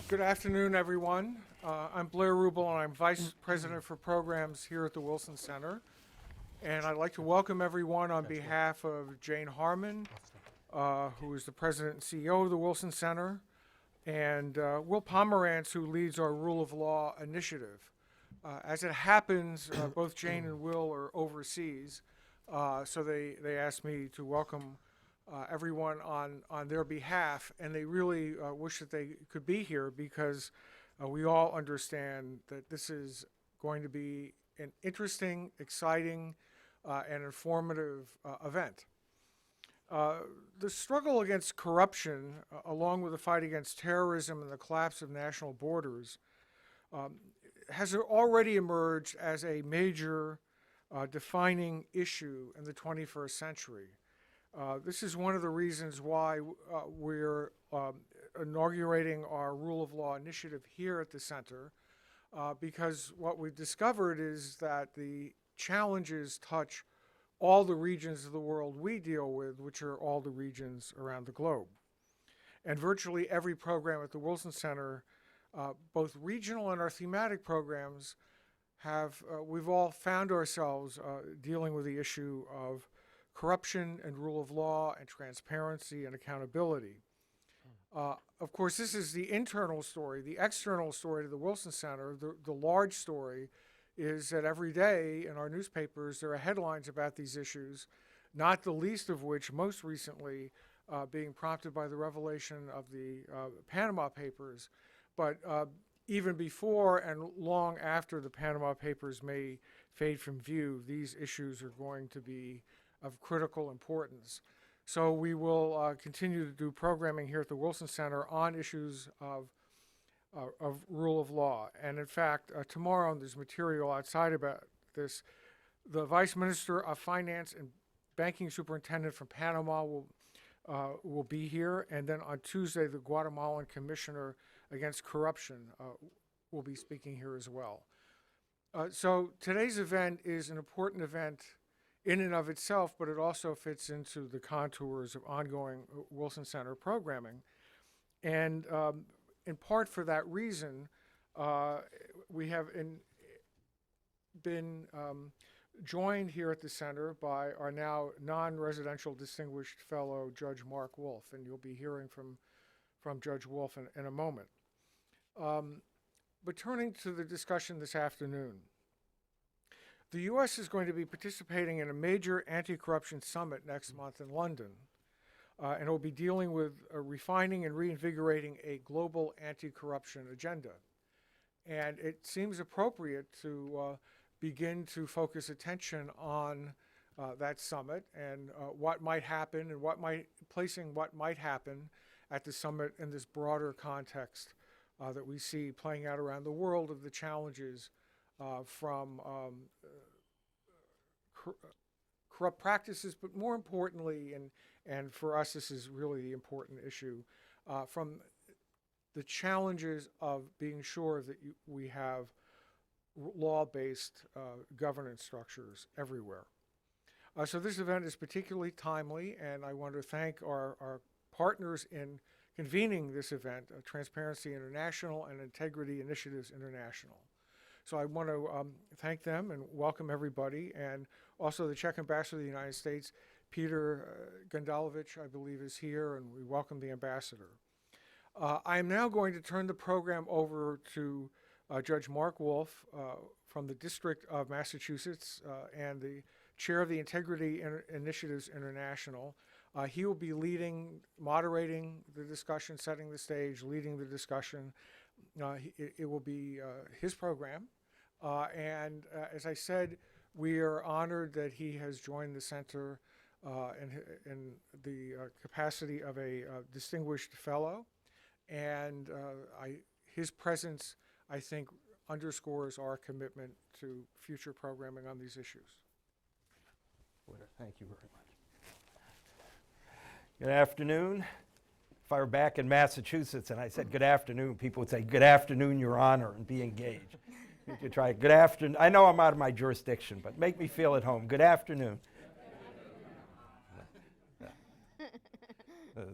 Good afternoon, everyone. I'm Blair Rubel, and I'm Vice President for Programs here at the Wilson Center. And I'd like to welcome everyone on behalf of Jane Harmon, who is the President and CEO of the Wilson Center, and Will Pomerantz, who leads our Rule of Law initiative. As it happens, both Jane and Will are overseas, so they asked me to welcome everyone on their behalf, and they really wish that they could be here because we all understand that this is going to be an interesting, exciting, and informative event. The struggle against corruption, along with the fight against terrorism and the collapse of national borders, has already emerged as a major defining issue in the 21st century. This is one of the reasons why we're inaugurating our Rule of Law initiative here at the center, because what we've discovered is that the challenges touch all the regions of the world we deal with, which are all the regions around the globe. And virtually every program at the Wilson Center, both regional and our thematic programs, we've all found ourselves dealing with the issue of corruption and rule of law and transparency and accountability. Of course, this is the internal story. The external story to the Wilson Center, the large story, is that every day in our newspapers there are headlines about these issues, not the least of which most recently being prompted by the revelation of the Panama Papers. But even before and long after the Panama Papers may fade from view, these issues are going to be of critical importance. So we will continue to do programming here at the Wilson Center on issues of rule of law. And in fact, tomorrow there's material outside about this. The Vice Minister of Finance and Banking Superintendent from Panama will be here. And then on Tuesday, the Guatemalan Commissioner Against Corruption will be speaking here as well. So today's event is an important event in and of itself, but it also fits into the contours of ongoing Wilson Center programming. And in part for that reason, we have been joined here at the center by our now non-residential distinguished fellow, Judge Mark Wolf, and you'll be hearing from Judge Wolf in a moment. But turning to the discussion this afternoon, the U.S. is going to be participating in a major anti-corruption summit next month in London, and it will be dealing with refining and reinvigorating a global anti-corruption agenda. And it seems appropriate to begin to focus attention on that summit and what might happen and placing what might happen at the summit in this broader context that we see playing out around the world of the challenges from corrupt practices, but more importantly, and for us this is really the important issue, from the challenges of being sure that we have law-based governance structures everywhere. So this event is particularly timely, and I want to thank our partners in convening this event, Transparency International and Integrity Initiatives International. So I want to thank them and welcome everybody, and also the Czech Ambassador of the United States, Peter Gandalovich, I believe, is here, and we welcome the ambassador. I am now going to turn the program over to Judge Mark Wolf from the District of Massachusetts and the Chair of the Integrity Initiatives International. He will be moderating the discussion, setting the stage, leading the discussion. It will be his program. And as I said, we are honored that he has joined the center in the capacity of a distinguished fellow. And his presence, I think, underscores our commitment to future programming on these issues. Thank you very much. Good afternoon. If I were back in Massachusetts and I said good afternoon, people would say, good afternoon, Your Honor, and be engaged. You could try good afternoon. I know I'm out of my jurisdiction, but make me feel at home. Good afternoon.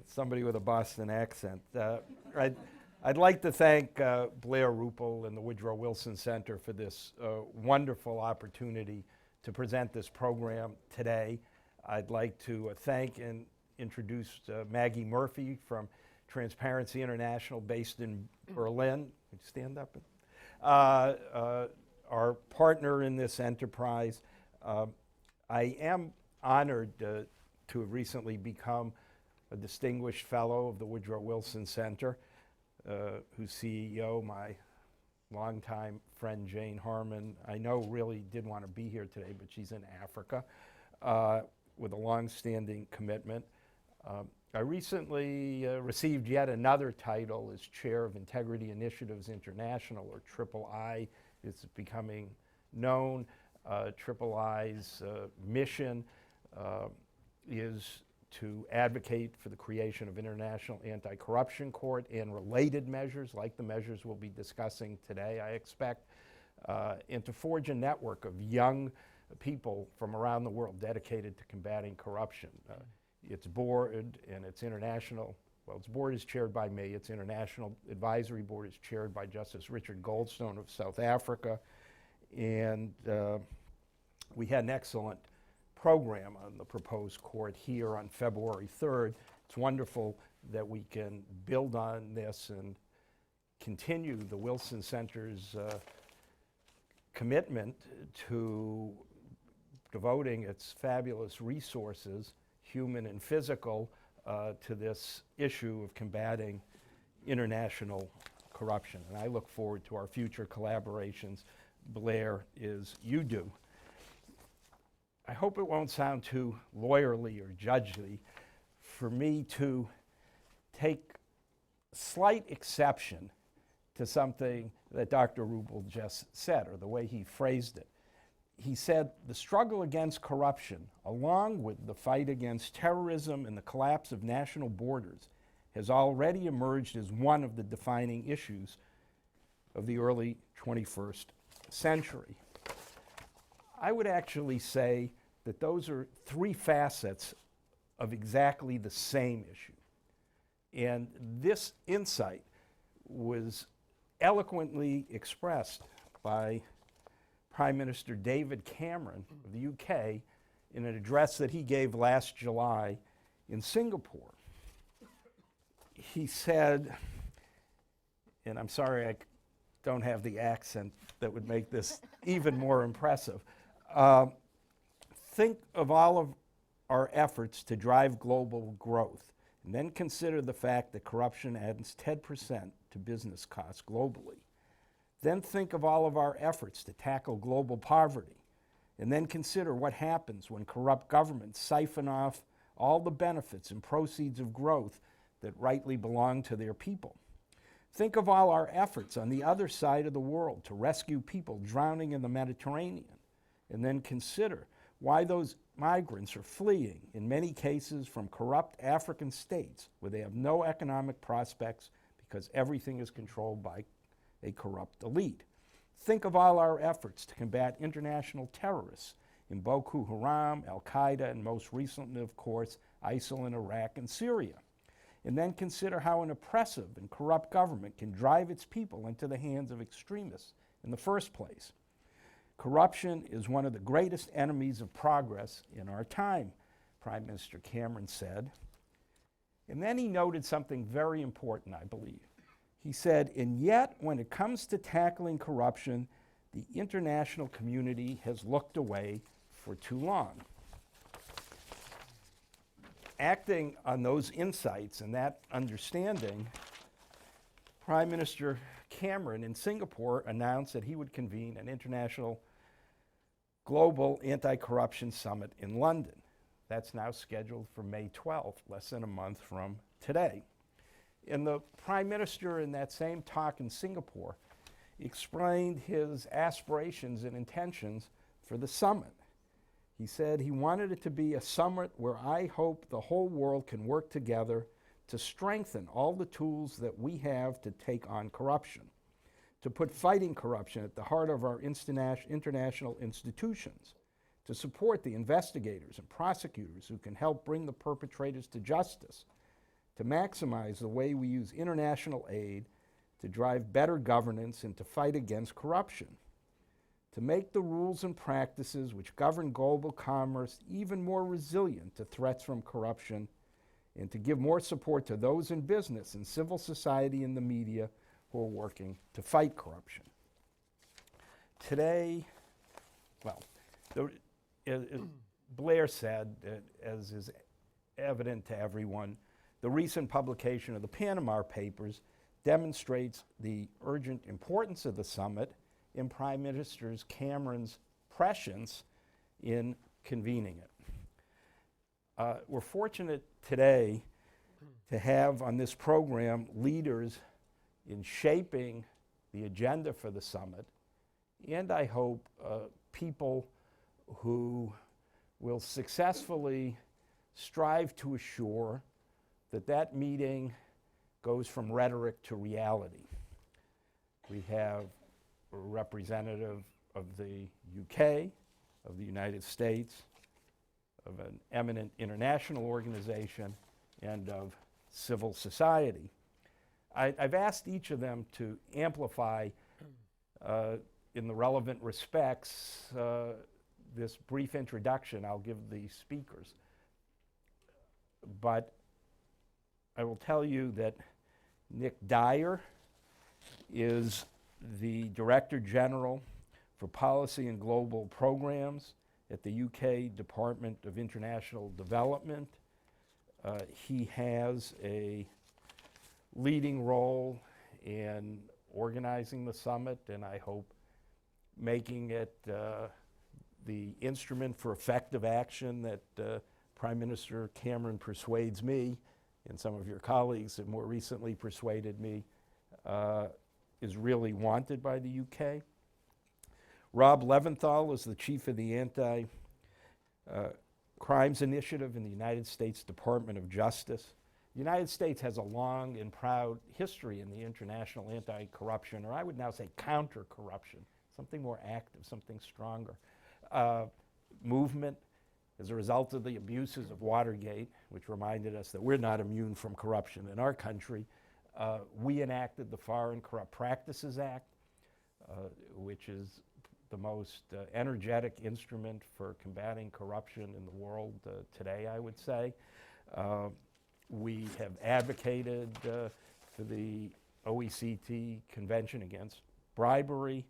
Somebody with a Boston accent. Right. I'd like to thank Blair Ruppel and the Woodrow Wilson Center for this wonderful opportunity to present this program today. I'd like to thank and introduce Maggie Murphy from Transparency International based in Berlin. Would you stand up? Our partner in this enterprise. I am honored to have recently become a distinguished fellow of the Woodrow Wilson Center, whose CEO, my longtime friend Jane Harmon, I know really did want to be here today, but she's in Africa with a long-standing commitment. I recently received yet another title as Chair of Integrity Initiatives International, or III. It's becoming known. III's mission is to advocate for the creation of international anti-corruption court and related measures like the measures we'll be discussing today, I expect, and to forge a network of young people from around the world dedicated to combating corruption. Its board and its international, well, its board is chaired by me. Its international advisory board is chaired by Justice Richard Goldstone of South Africa. And we had an excellent program on the proposed court here on February 3rd. It's wonderful that we can build on this and continue the Wilson Center's commitment to devoting its fabulous resources, human and physical, to this issue of combating international corruption. And I look forward to our future collaborations, Blair, as you do. I hope it won't sound too lawyerly or judgy for me to take slight exception to something that Dr. Ruppel just said, or the way he phrased it. He said, the struggle against corruption, along with the fight against terrorism and the collapse of national borders, has already emerged as one of the defining issues of the early 21st century. I would actually say that those are three facets of exactly the same issue. And this insight was eloquently expressed by Prime Minister David Cameron of the UK in an address that he gave last July in Singapore. He said, and I'm sorry I don't have the accent that would make this even more impressive, think of all of our efforts to drive global growth, and then consider the fact that corruption adds 10% to business costs globally. Then think of all of our efforts to tackle global poverty, and then consider what happens when corrupt governments siphon off all the benefits and proceeds of growth that rightly belong to their people. Think of all our efforts on the other side of the world to rescue people drowning in the Mediterranean, and then consider why those migrants are fleeing, in many cases from corrupt African states where they have no economic prospects because everything is controlled by a corrupt elite. Think of all our efforts to combat international terrorists in Boko Haram, Al-Qaeda, and most recently, of course, ISIL in Iraq and Syria. And then consider how an oppressive and corrupt government can drive its people into the hands of extremists in the first place. Corruption is one of the greatest enemies of progress in our time, Prime Minister Cameron said. And then he noted something very important, I believe. He said, and yet when it comes to tackling corruption, the international community has looked away for too long. Acting on those insights and that understanding, Prime Minister Cameron in Singapore announced that he would convene an international global anti-corruption summit in London. That's now scheduled for May 12th, less than a month from today. And the Prime Minister in that same talk in Singapore explained his aspirations and intentions for the summit. He said he wanted it to be a summit where I hope the whole world can work together to strengthen all the tools that we have to take on corruption, to put fighting corruption at the heart of our international institutions, to support the investigators and prosecutors who can help bring the perpetrators to justice, to maximize the way we use international aid, to drive better governance and to fight against corruption, to make the rules and practices which govern global commerce even more resilient to threats from corruption, and to give more support to those in business and civil society and the media who are working to fight corruption. Today, well, Blair said, as is evident to everyone, the recent publication of the Panama Papers demonstrates the urgent importance of the summit and Prime Minister Cameron's prescience in convening it. We're fortunate today to have on this program leaders in shaping the agenda for the summit, and I hope people who will successfully strive to assure that that meeting goes from rhetoric to reality. We have a representative of the UK, of the United States, of an eminent international organization, and of civil society. I've asked each of them to amplify in the relevant respects this brief introduction I'll give the speakers. But I will tell you that Nick Dyer is the Director General for Policy and Global Programs at the UK Department of International Development. He has a leading role in organizing the summit, and I hope making it the instrument for effective action that Prime Minister Cameron persuades me, and some of your colleagues have more recently persuaded me, is really wanted by the UK. Rob Leventhal is the chief of the Anti-Crimes Initiative in the United States Department of Justice. The United States has a long and proud history in the international anti-corruption, or I would now say counter-corruption, something more active, something stronger, movement as a result of the abuses of Watergate, which reminded us that we're not immune from corruption in our country. We enacted the Foreign Corrupt Practices Act, which is the most energetic instrument for combating corruption in the world today, I would say. We have advocated for the OECD Convention Against Bribery.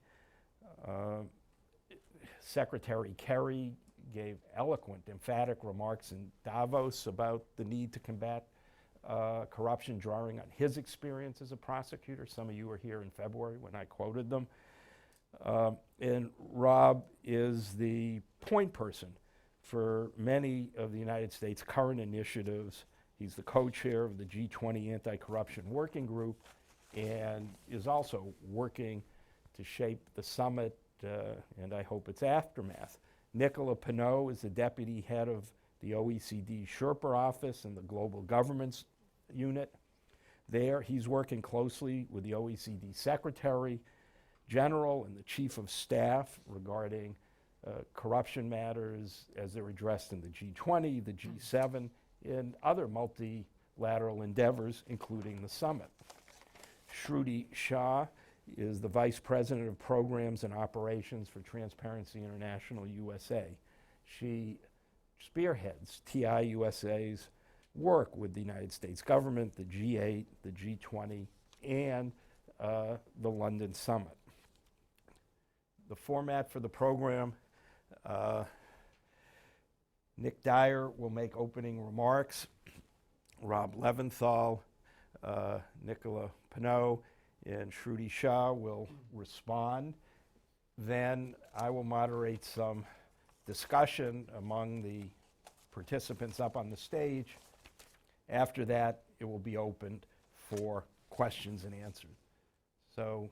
Secretary Kerry gave eloquent, emphatic remarks in Davos about the need to combat corruption, drawing on his experience as a prosecutor. Some of you were here in February when I quoted them. And Rob is the point person for many of the United States' current initiatives. He's the co-chair of the G20 Anti-Corruption Working Group and is also working to shape the summit and I hope its aftermath. Nicola Pineau is the deputy head of the OECD Sherpa office and the Global Governments Unit. There, he's working closely with the OECD Secretary General and the Chief of Staff regarding corruption matters as they're addressed in the G20, the G7, and other multilateral endeavors, including the summit. Shruti Shah is the Vice President of Programs and Operations for Transparency International USA. She spearheads TI USA's work with the United States government, the G8, the G20, and the London Summit. The format for the program, Nick Dyer will make opening remarks. Rob Leventhal, Nicola Pineau, and Shruti Shah will respond. Then I will moderate some discussion among the participants up on the stage. After that, it will be opened for questions and answers. So,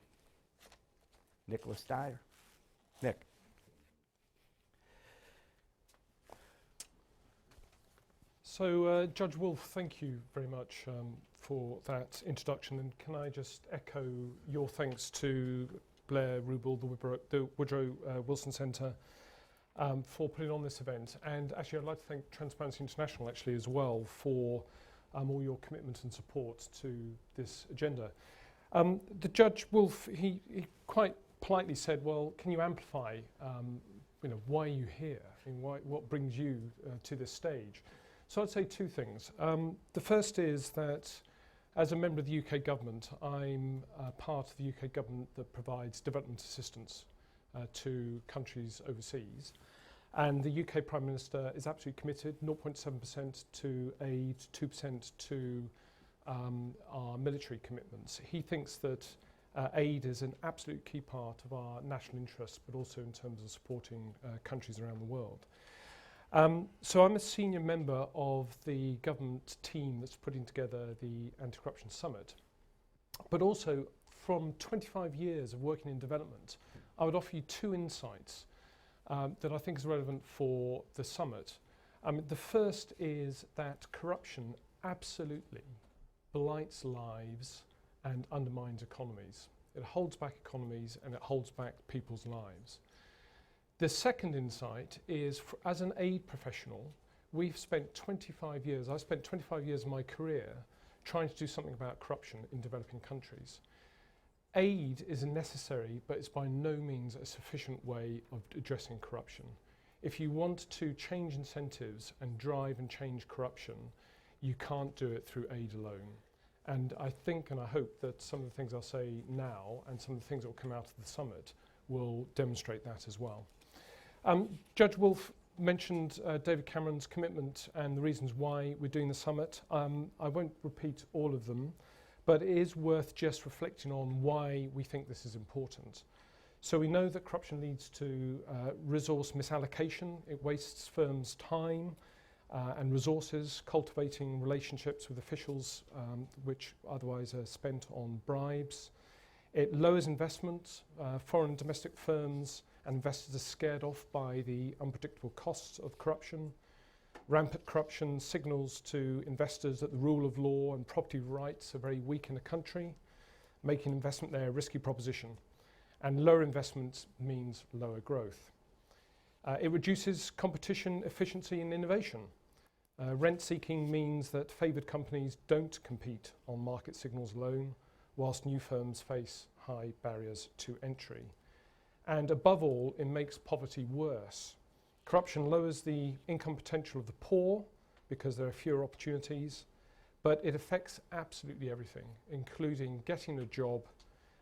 Nicholas Dyer. Nick. So, Judge Wolf, thank you very much for that introduction. And can I just echo your thanks to Blair Rubel, the Woodrow Wilson Centre, for putting on this event. And actually, I'd like to thank Transparency International actually as well for all your commitment and support to this agenda. The Judge Wolf, he quite politely said, well, can you amplify, why are you here? I mean, what brings you to this stage? So I'd say two things. The first is that as a member of the UK government, I'm part of the UK government that provides development assistance to countries overseas. And the UK Prime Minister is absolutely committed, 0.7% to aid, 2% to our military commitments. He thinks that aid is an absolute key part of our national interest, but also in terms of supporting countries around the world. So I'm a senior member of the government team that's putting together the Anti-Corruption Summit. But also, from 25 years of working in development, I would offer you two insights that I think is relevant for the summit. The first is that corruption absolutely blights lives and undermines economies. It holds back economies and it holds back people's lives. The second insight is, as an aid professional, we've spent 25 years, I spent 25 years of my career trying to do something about corruption in developing countries. Aid is necessary, but it's by no means a sufficient way of addressing corruption. If you want to change incentives and drive and change corruption, you can't do it through aid alone. And I think and I hope that some of the things I'll say now and some of the things that will come out of the summit will demonstrate that as well. Judge Wolf mentioned David Cameron's commitment and the reasons why we're doing the summit. I won't repeat all of them, but it is worth just reflecting on why we think this is important. So we know that corruption leads to resource misallocation. It wastes firms' time and resources, cultivating relationships with officials which otherwise are spent on bribes. It lowers investment. Foreign and domestic firms and investors are scared off by the unpredictable costs of corruption. Rampant corruption signals to investors that the rule of law and property rights are very weak in a country, making investment there a risky proposition. And lower investment means lower growth. It reduces competition, efficiency and innovation. Rent seeking means that favoured companies don't compete on market signals alone, whilst new firms face high barriers to entry. And above all, it makes poverty worse. Corruption lowers the income potential of the poor because there are fewer opportunities, but it affects absolutely everything, including getting a job,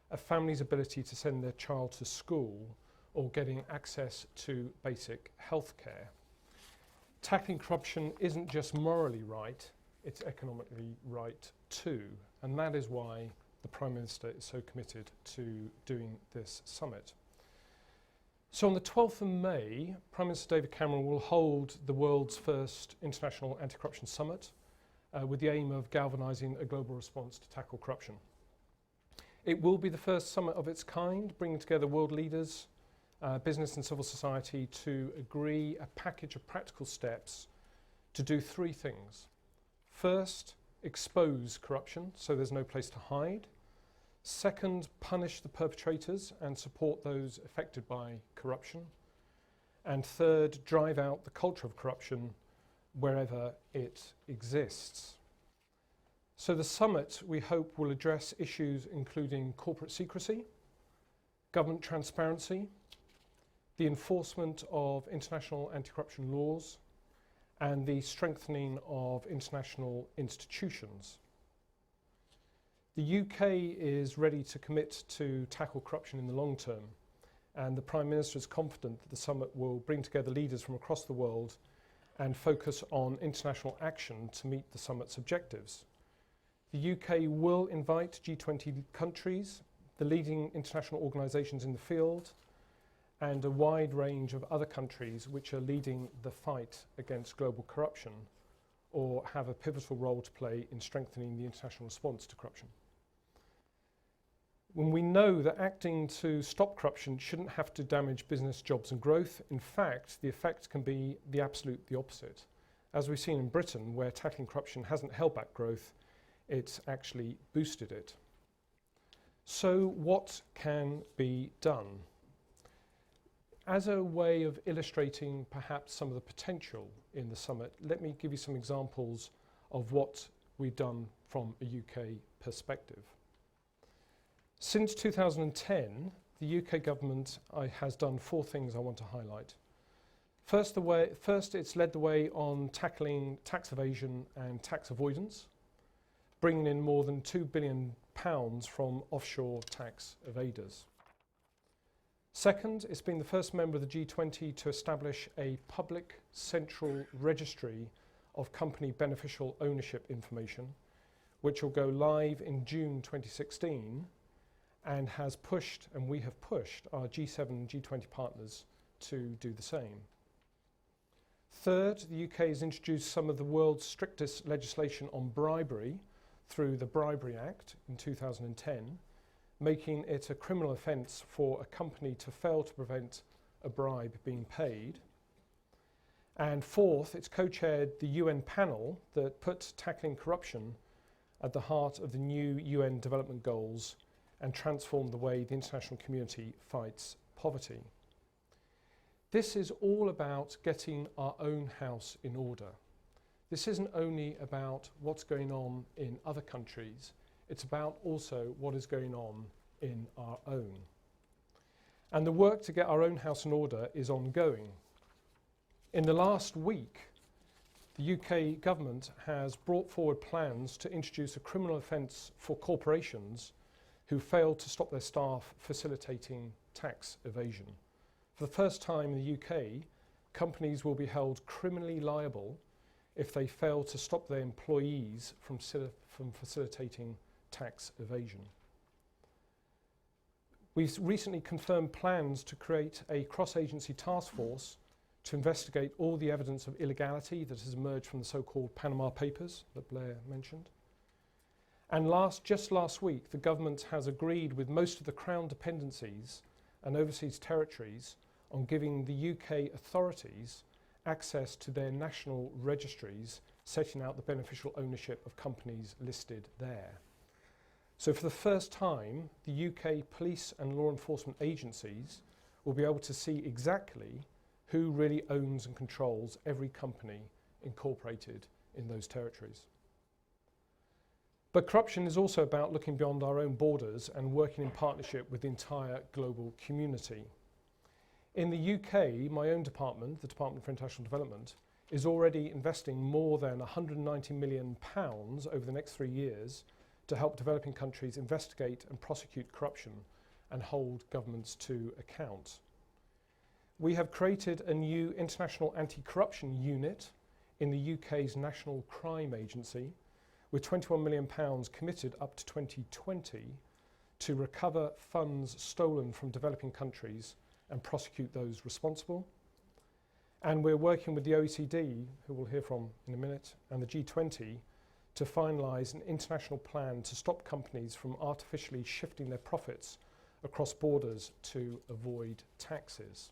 a family's ability to send their child to school, or getting access to basic health care. Tackling corruption isn't just morally right, it's economically right too, and that is why the Prime Minister is so committed to doing this summit. So on the 12th of May, Prime Minister David Cameron will hold the world's first international anti-corruption summit with the aim of galvanising a global response to tackle corruption. It will be the first summit of its kind, bringing together world leaders, business and civil society to agree a package of practical steps to do three things. First, expose corruption so there's no place to hide. Second, punish the perpetrators and support those affected by corruption. And third, drive out the culture of corruption wherever it exists. So the summit, we hope, will address issues including corporate secrecy, government transparency, the enforcement of international anti-corruption laws, and the strengthening of international institutions. The UK is ready to commit to tackle corruption in the long term, and the Prime Minister is confident that the summit will bring together leaders from across the world and focus on international action to meet the summit's objectives. The UK will invite G20 countries, the leading international organisations in the field, and a wide range of other countries which are leading the fight against global corruption or have a pivotal role to play in strengthening the international response to corruption. When we know that acting to stop corruption shouldn't have to damage business, jobs and growth, in fact, the effect can be the opposite. As we've seen in Britain, where tackling corruption hasn't held back growth, it's actually boosted it. So what can be done? As a way of illustrating perhaps some of the potential in the summit, let me give you some examples of what we've done from a UK perspective. Since 2010, the UK government has done 4 things I want to highlight. First, it's led the way on tackling tax evasion and tax avoidance, bringing in more than £2 billion from offshore tax evaders. Second, it's been the first member of the G20 to establish a public central registry of company beneficial ownership information, which will go live in June 2016, and has pushed, and we have pushed, our G7 and G20 partners to do the same. Third, the UK has introduced some of the world's strictest legislation on bribery through the Bribery Act in 2010, making it a criminal offence for a company to fail to prevent a bribe being paid. And fourth, it's co-chaired the UN panel that puts tackling corruption at the heart of the new UN development goals and transform the way the international community fights poverty. This is all about getting our own house in order. This isn't only about what's going on in other countries, it's about also what is going on in our own. And the work to get our own house in order is ongoing. In the last week, the UK government has brought forward plans to introduce a criminal offence for corporations who fail to stop their staff facilitating tax evasion. For the first time in the UK, companies will be held criminally liable if they fail to stop their employees from facilitating tax evasion. We've recently confirmed plans to create a cross-agency task force to investigate all the evidence of illegality that has emerged from the so-called Panama Papers that Blair mentioned. And just last week, the government has agreed with most of the Crown dependencies and overseas territories on giving the UK authorities access to their national registries, setting out the beneficial ownership of companies listed there. So for the first time, the UK police and law enforcement agencies will be able to see exactly who really owns and controls every company incorporated in those territories. But corruption is also about looking beyond our own borders and working in partnership with the entire global community. In the UK, my own department, the Department for International Development, is already investing more than £190 million over the next 3 years to help developing countries investigate and prosecute corruption and hold governments to account. We have created a new international anti-corruption unit in the UK's National Crime Agency, with £21 million committed up to 2020 to recover funds stolen from developing countries and prosecute those responsible. And we're working with the OECD, who we'll hear from in a minute, and the G20 to finalise an international plan to stop companies from artificially shifting their profits across borders to avoid taxes.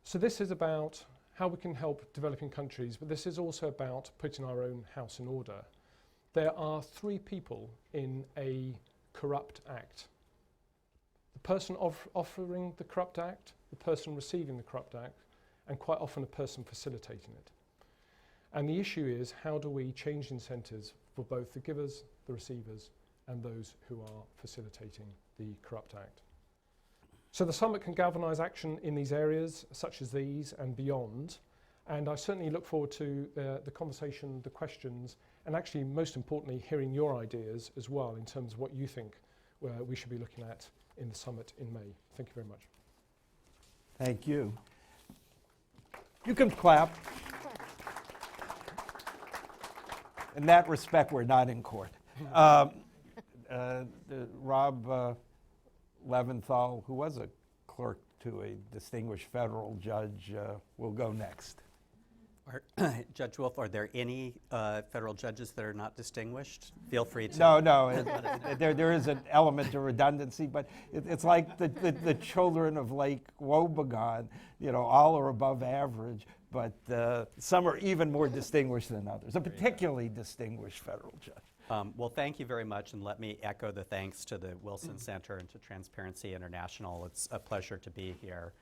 So this is about how we can help developing countries, but this is also about putting our own house in order. There are 3 people in a corrupt act. The person offering the corrupt act, the person receiving the corrupt act, and quite often a person facilitating it. And the issue is, how do we change incentives for both the givers, the receivers, and those who are facilitating the corrupt act? So the summit can galvanise action in these areas, such as these and beyond. And I certainly look forward to the conversation, the questions, and actually, most importantly, hearing your ideas as well in terms of what you think we should be looking at in the summit in May. Thank you very much. Thank you. You can clap. In that respect, we're not in court. Rob Leventhal, who was a clerk to a distinguished federal judge, will go next. Judge Wolf, are there any federal judges that are not distinguished? Feel free to. No. There is an element of redundancy, but it's like the children of Lake Wobegon. All are above average, but some are even more distinguished than others. A particularly distinguished federal judge. Well, thank you very much, and let me echo the thanks to the Wilson Center and to Transparency International. It's a pleasure to be here.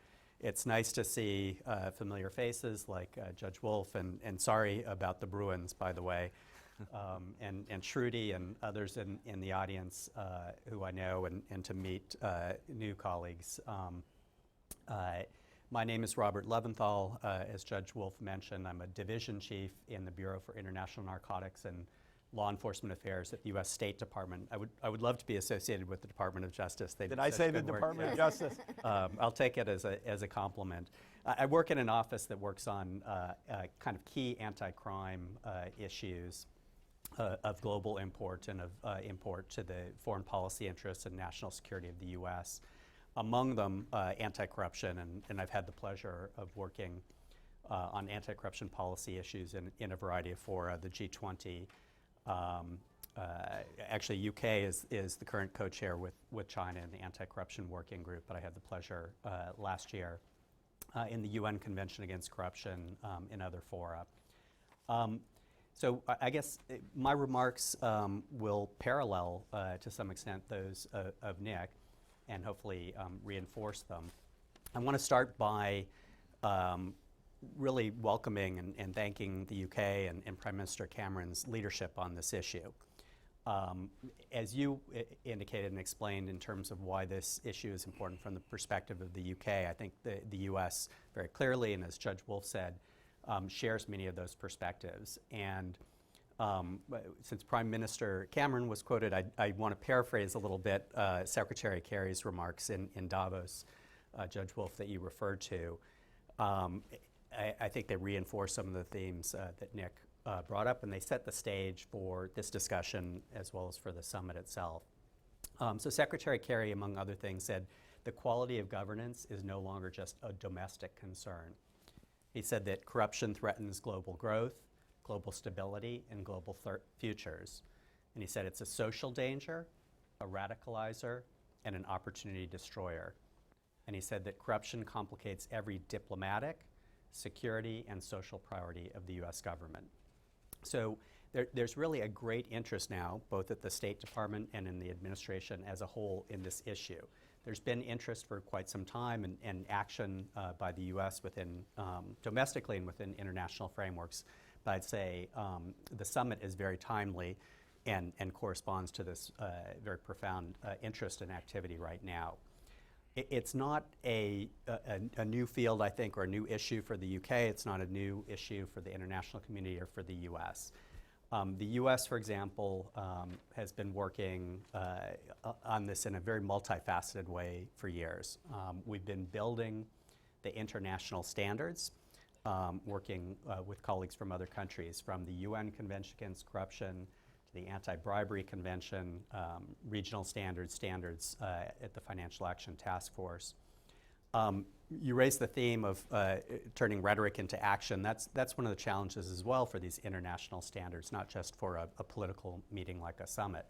It's nice to see familiar faces like Judge Wolf, and sorry about the Bruins, by the way. and Shruti and others in the audience who I know, and to meet new colleagues. My name is Robert Leventhal. As Judge Wolf mentioned, I'm a division chief in the Bureau for International Narcotics and Law Enforcement Affairs at the U.S. State Department. I would love to be associated with the Department of Justice. They Did do I such say the good work. Department of Justice? I'll take it as a compliment. I work in an office that works on kind of key anti-crime issues of global import and of import to the foreign policy interests and national security of the U.S. Among them, anti-corruption, and I've had the pleasure of working on anti-corruption policy issues in a variety of fora, the G20. Actually, UK is the current co-chair with China in the anti-corruption working group, but I had the pleasure last year in the UN Convention Against Corruption in other fora. So I guess my remarks will parallel to some extent those of Nick, and hopefully reinforce them. I want to start by really welcoming and thanking the UK and Prime Minister Cameron's leadership on this issue. As you indicated and explained in terms of why this issue is important from the perspective of the UK, I think the US very clearly, and as Judge Wolf said, shares many of those perspectives. And since Prime Minister Cameron was quoted, I want to paraphrase a little bit Secretary Kerry's remarks in Davos, Judge Wolf, that you referred to. I think they reinforce some of the themes that Nick brought up, and they set the stage for this discussion as well as for the summit itself. So Secretary Kerry, among other things, said the quality of governance is no longer just a domestic concern. He said that corruption threatens global growth, global stability, and global futures. And he said it's a social danger, a radicalizer, and an opportunity destroyer. And he said that corruption complicates every diplomatic, security, and social priority of the US government. So there's really a great interest now, both at the State Department and in the administration as a whole, in this issue. There's been interest for quite some time and action by the US within domestically and within international frameworks. But I'd say the summit is very timely and corresponds to this very profound interest and activity right now. It's not a new field, I think, or a new issue for the UK. It's not a new issue for the international community or for the US. The US, for example, has been working on this in a very multifaceted way for years. We've been building the international standards, working with colleagues from other countries, from the UN Convention Against Corruption to the Anti-Bribery Convention, regional standards at the Financial Action Task Force. You raised the theme of turning rhetoric into action. That's one of the challenges as well for these international standards, not just for a political meeting like a summit.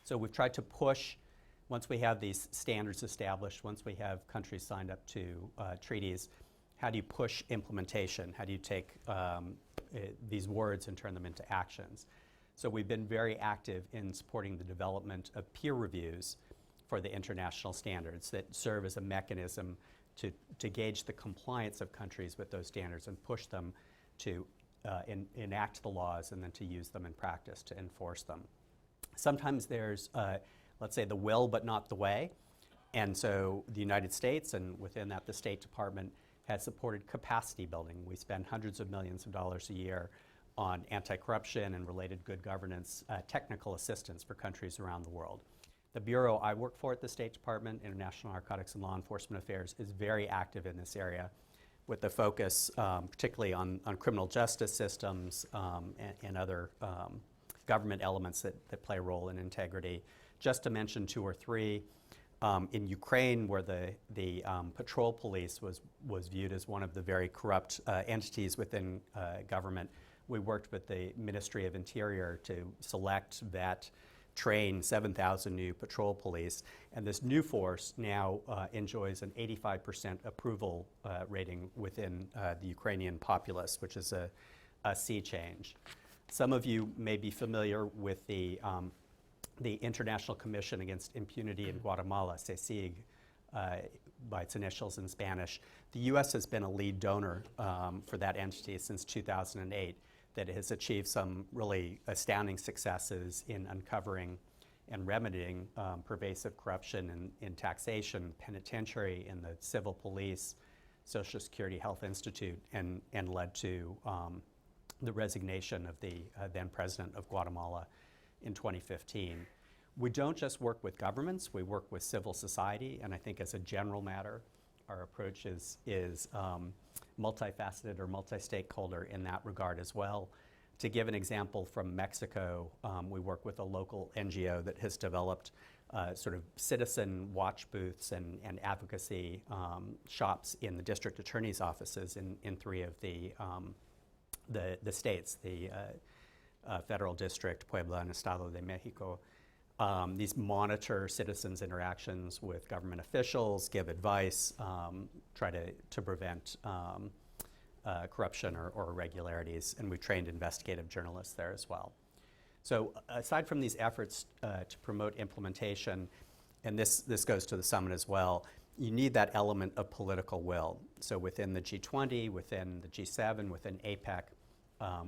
So we've tried to push, once we have these standards established, once we have countries signed up to treaties, how do you push implementation? How do you take these words and turn them into actions? So we've been very active in supporting the development of peer reviews for the international standards that serve as a mechanism to gauge the compliance of countries with those standards and push them to enact the laws and then to use them in practice to enforce them. Sometimes there's, let's say, the will but not the way. And so the United States, and within that the State Department, has supported capacity building. We spend hundreds of millions of dollars a year on anti-corruption and related good governance technical assistance for countries around the world. The bureau I work for at the State Department, International Narcotics and Law Enforcement Affairs, is very active in this area with the focus particularly on criminal justice systems and other government elements that play a role in integrity. Just to mention two or three, in Ukraine, where the patrol police was viewed as one of the very corrupt entities within government, we worked with the Ministry of Interior to select, vet, train 7,000 new patrol police, and this new force now enjoys an 85% approval rating within the Ukrainian populace, which is a sea change. Some of you may be familiar with the International Commission Against Impunity in Guatemala, CICIG, by its initials in Spanish. The U.S. has been a lead donor for that entity since 2008. that has achieved some really astounding successes in uncovering and remedying pervasive corruption in taxation, penitentiary, in the civil police, Social Security Health Institute, and led to the resignation of the then president of Guatemala in 2015. We don't just work with governments, we work with civil society, and I think as a general matter, our approach is multifaceted or multi-stakeholder in that regard as well. To give an example from Mexico, we work with a local NGO that has developed sort of citizen watch booths and advocacy shops in the district attorney's offices in 3 of the states, the Federal District, Puebla, and Estado de Mexico. These monitor citizens' interactions with government officials, give advice, try to prevent corruption or irregularities, and we've trained investigative journalists there as well. So aside from these efforts to promote implementation, and this goes to the summit as well, you need that element of political will. So within the G20, within the G7, within APEC,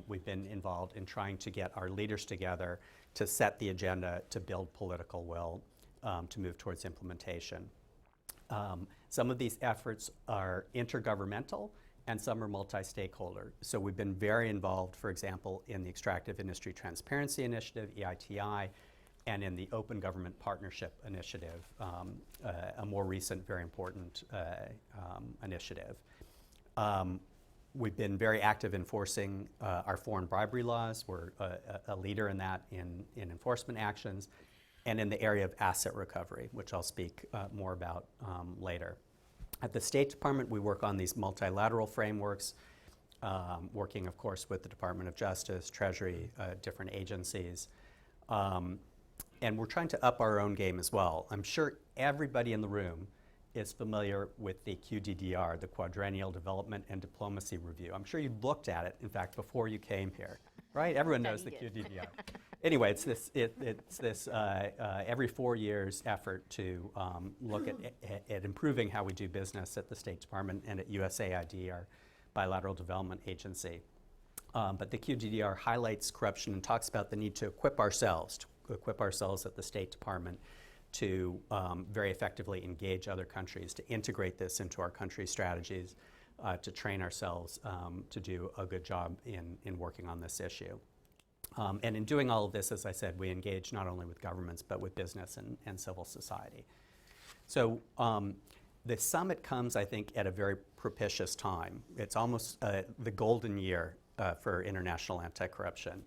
we've been involved in trying to get our leaders together to set the agenda, to build political will, to move towards implementation. Some of these efforts are intergovernmental, and some are multi-stakeholder. So we've been very involved, for example, in the Extractive Industry Transparency Initiative, EITI, and in the Open Government Partnership Initiative, a more recent, very important initiative. We've been very active enforcing our foreign bribery laws. We're a leader in that in enforcement actions, and in the area of asset recovery, which I'll speak more about later. At the State Department, we work on these multilateral frameworks, working, of course, with the Department of Justice, Treasury, different agencies. And we're trying to up our own game as well. I'm sure everybody in the room is familiar with the QDDR, the Quadrennial Development and Diplomacy Review. I'm sure you looked at it, in fact, before you came here, right? Everyone knows the QDDR. Anyway, it's this every 4 years effort to look at improving how we do business at the State Department and at USAID, our bilateral development agency. But the QDDR highlights corruption and talks about the need to equip ourselves at the State Department to very effectively engage other countries, to integrate this into our country's strategies, to train ourselves to do a good job in working on this issue. And in doing all of this, as I said, we engage not only with governments, but with business and civil society. So the summit comes, I think, at a very propitious time. It's almost the golden year for international anti-corruption.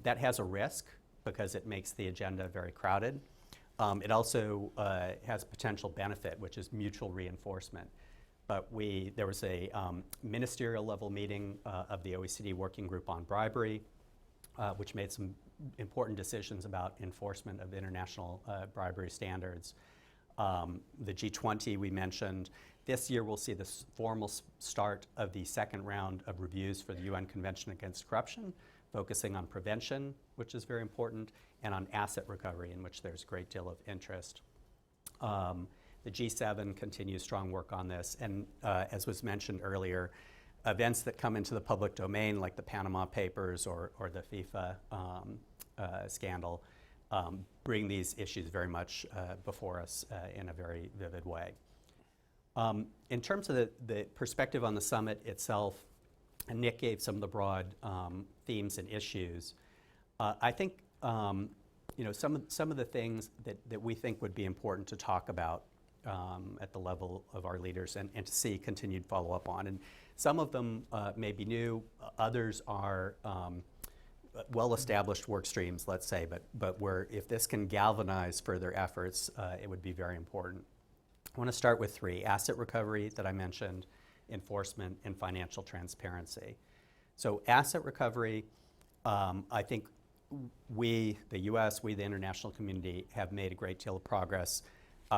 That has a risk because it makes the agenda very crowded. It also has potential benefit, which is mutual reinforcement. But there was a ministerial level meeting of the OECD Working Group on Bribery, which made some important decisions about enforcement of international bribery standards. The G20 we mentioned. This year we'll see the formal start of the second round of reviews for the UN Convention Against Corruption, focusing on prevention, which is very important, and on asset recovery, in which there's a great deal of interest. The G7 continues strong work on this, and as was mentioned earlier, events that come into the public domain, like the Panama Papers or the FIFA scandal, bring these issues very much before us in a very vivid way. In terms of the perspective on the summit itself, and Nick gave some of the broad themes and issues. I think some of the things that we think would be important to talk about at the level of our leaders and to see continued follow-up on. And some of them may be new, others are well-established work streams, let's say, but if this can galvanize further efforts, it would be very important. I want to start with 3: asset recovery that I mentioned, enforcement, and financial transparency. So asset recovery, I think we, the US, we, the international community, have made a great deal of progress.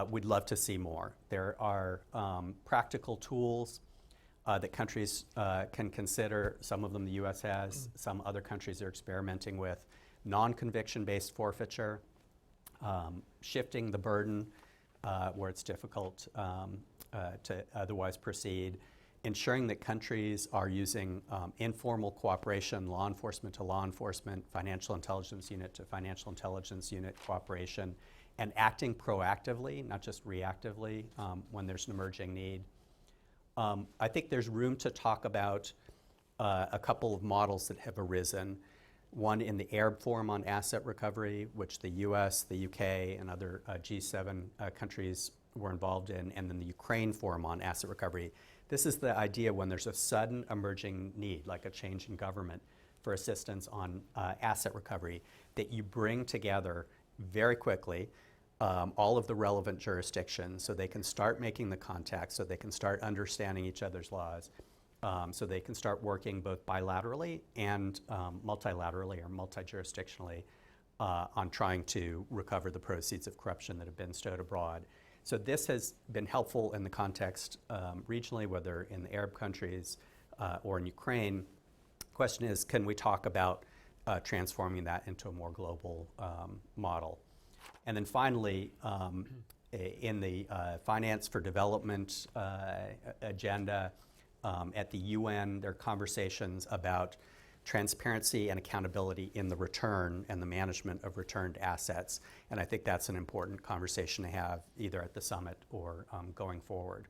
We'd love to see more. There are practical tools that countries can consider. Some of them the US has, some other countries are experimenting with. Non-conviction-based forfeiture, shifting the burden where it's difficult to otherwise proceed, ensuring that countries are using informal cooperation, law enforcement to law enforcement, financial intelligence unit to financial intelligence unit cooperation, and acting proactively, not just reactively, when there's an emerging need. I think there's room to talk about a couple of models that have arisen. One in the Arab Forum on Asset Recovery, which the US, the UK, and other G7 countries were involved in, and then the Ukraine Forum on Asset Recovery. This is the idea when there's a sudden emerging need, like a change in government, for assistance on asset recovery, that you bring together very quickly all of the relevant jurisdictions so they can start making the contacts, so they can start understanding each other's laws, so they can start working both bilaterally and multilaterally or multi-jurisdictionally on trying to recover the proceeds of corruption that have been stowed abroad. So this has been helpful in the context regionally, whether in the Arab countries or in Ukraine. Question is, can we talk about transforming that into a more global model? And then finally, in the Finance for Development agenda at the UN, there are conversations about transparency and accountability in the return and the management of returned assets. And I think that's an important conversation to have either at the summit or going forward.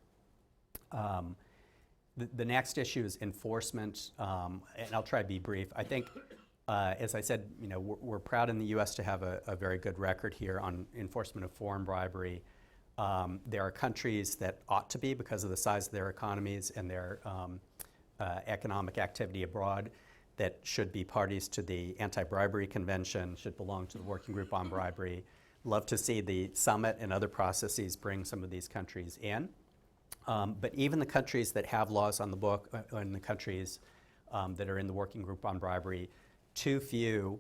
The next issue is enforcement, and I'll try to be brief. I think, as I said, we're proud in the US to have a very good record here on enforcement of foreign bribery. There are countries that ought to be because of the size of their economies and their economic activity abroad that should be parties to the Anti-Bribery Convention, should belong to the Working Group on Bribery. Love to see the summit and other processes bring some of these countries in. But even the countries that have laws on the book, and the countries that are in the Working Group on Bribery, too few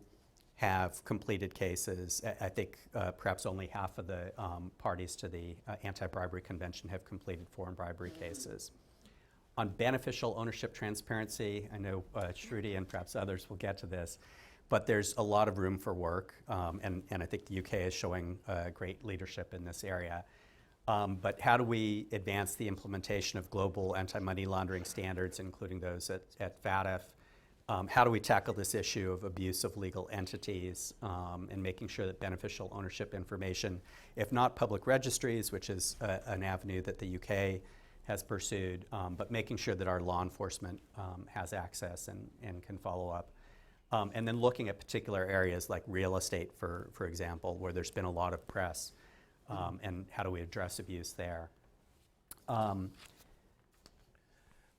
have completed cases. I think perhaps only half of the parties to the Anti-Bribery Convention have completed foreign bribery cases. On beneficial ownership transparency, I know Shruti and perhaps others will get to this, but there's a lot of room for work, and I think the UK is showing great leadership in this area. But how do we advance the implementation of global anti-money laundering standards, including those at FATF? How do we tackle this issue of abuse of legal entities and making sure that beneficial ownership information, if not public registries, which is an avenue that the UK has pursued, but making sure that our law enforcement has access and can follow up. And then looking at particular areas like real estate, for example, where there's been a lot of press, and how do we address abuse there?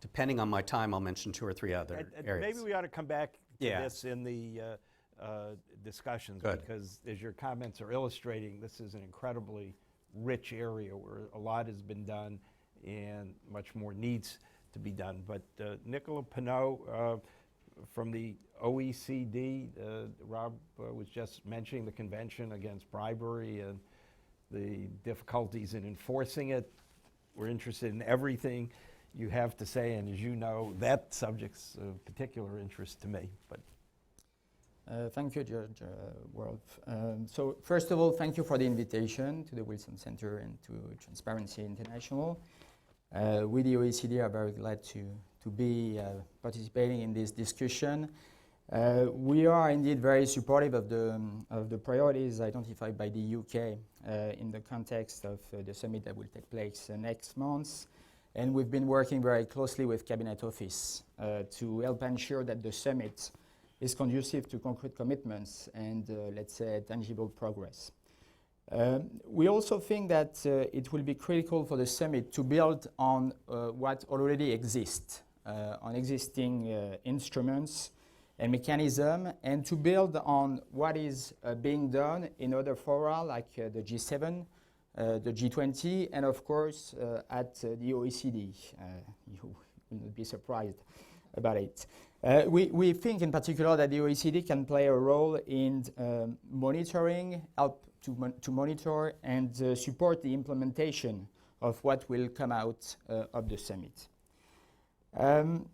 Depending on my time, I'll mention 2 or 3 other areas. Maybe we ought to come back to Yeah. this in the discussions, Good. because as your comments are illustrating, this is an incredibly rich area where a lot has been done and much more needs to be done. But Nicola Pineau from the OECD, Rob was just mentioning the Convention Against Bribery and the difficulties in enforcing it. We're interested in everything you have to say, and as you know, that subject's of particular interest to me. But Thank you, Judge Wolf. So first of all, thank you for the invitation to the Wilson Center and to Transparency International. We, the OECD, are very glad to be participating in this discussion. We are indeed very supportive of the priorities identified by the UK in the context of the summit that will take place next month. And we've been working very closely with Cabinet Office to help ensure that the summit is conducive to concrete commitments and, let's say, tangible progress. We also think that it will be critical for the summit to build on what already exists, on existing instruments and mechanisms, and to build on what is being done in other fora like the G7, the G20, and of course at the OECD. You will not be surprised about it. We think in particular that the OECD can play a role in monitoring, help to monitor and support the implementation of what will come out of the summit.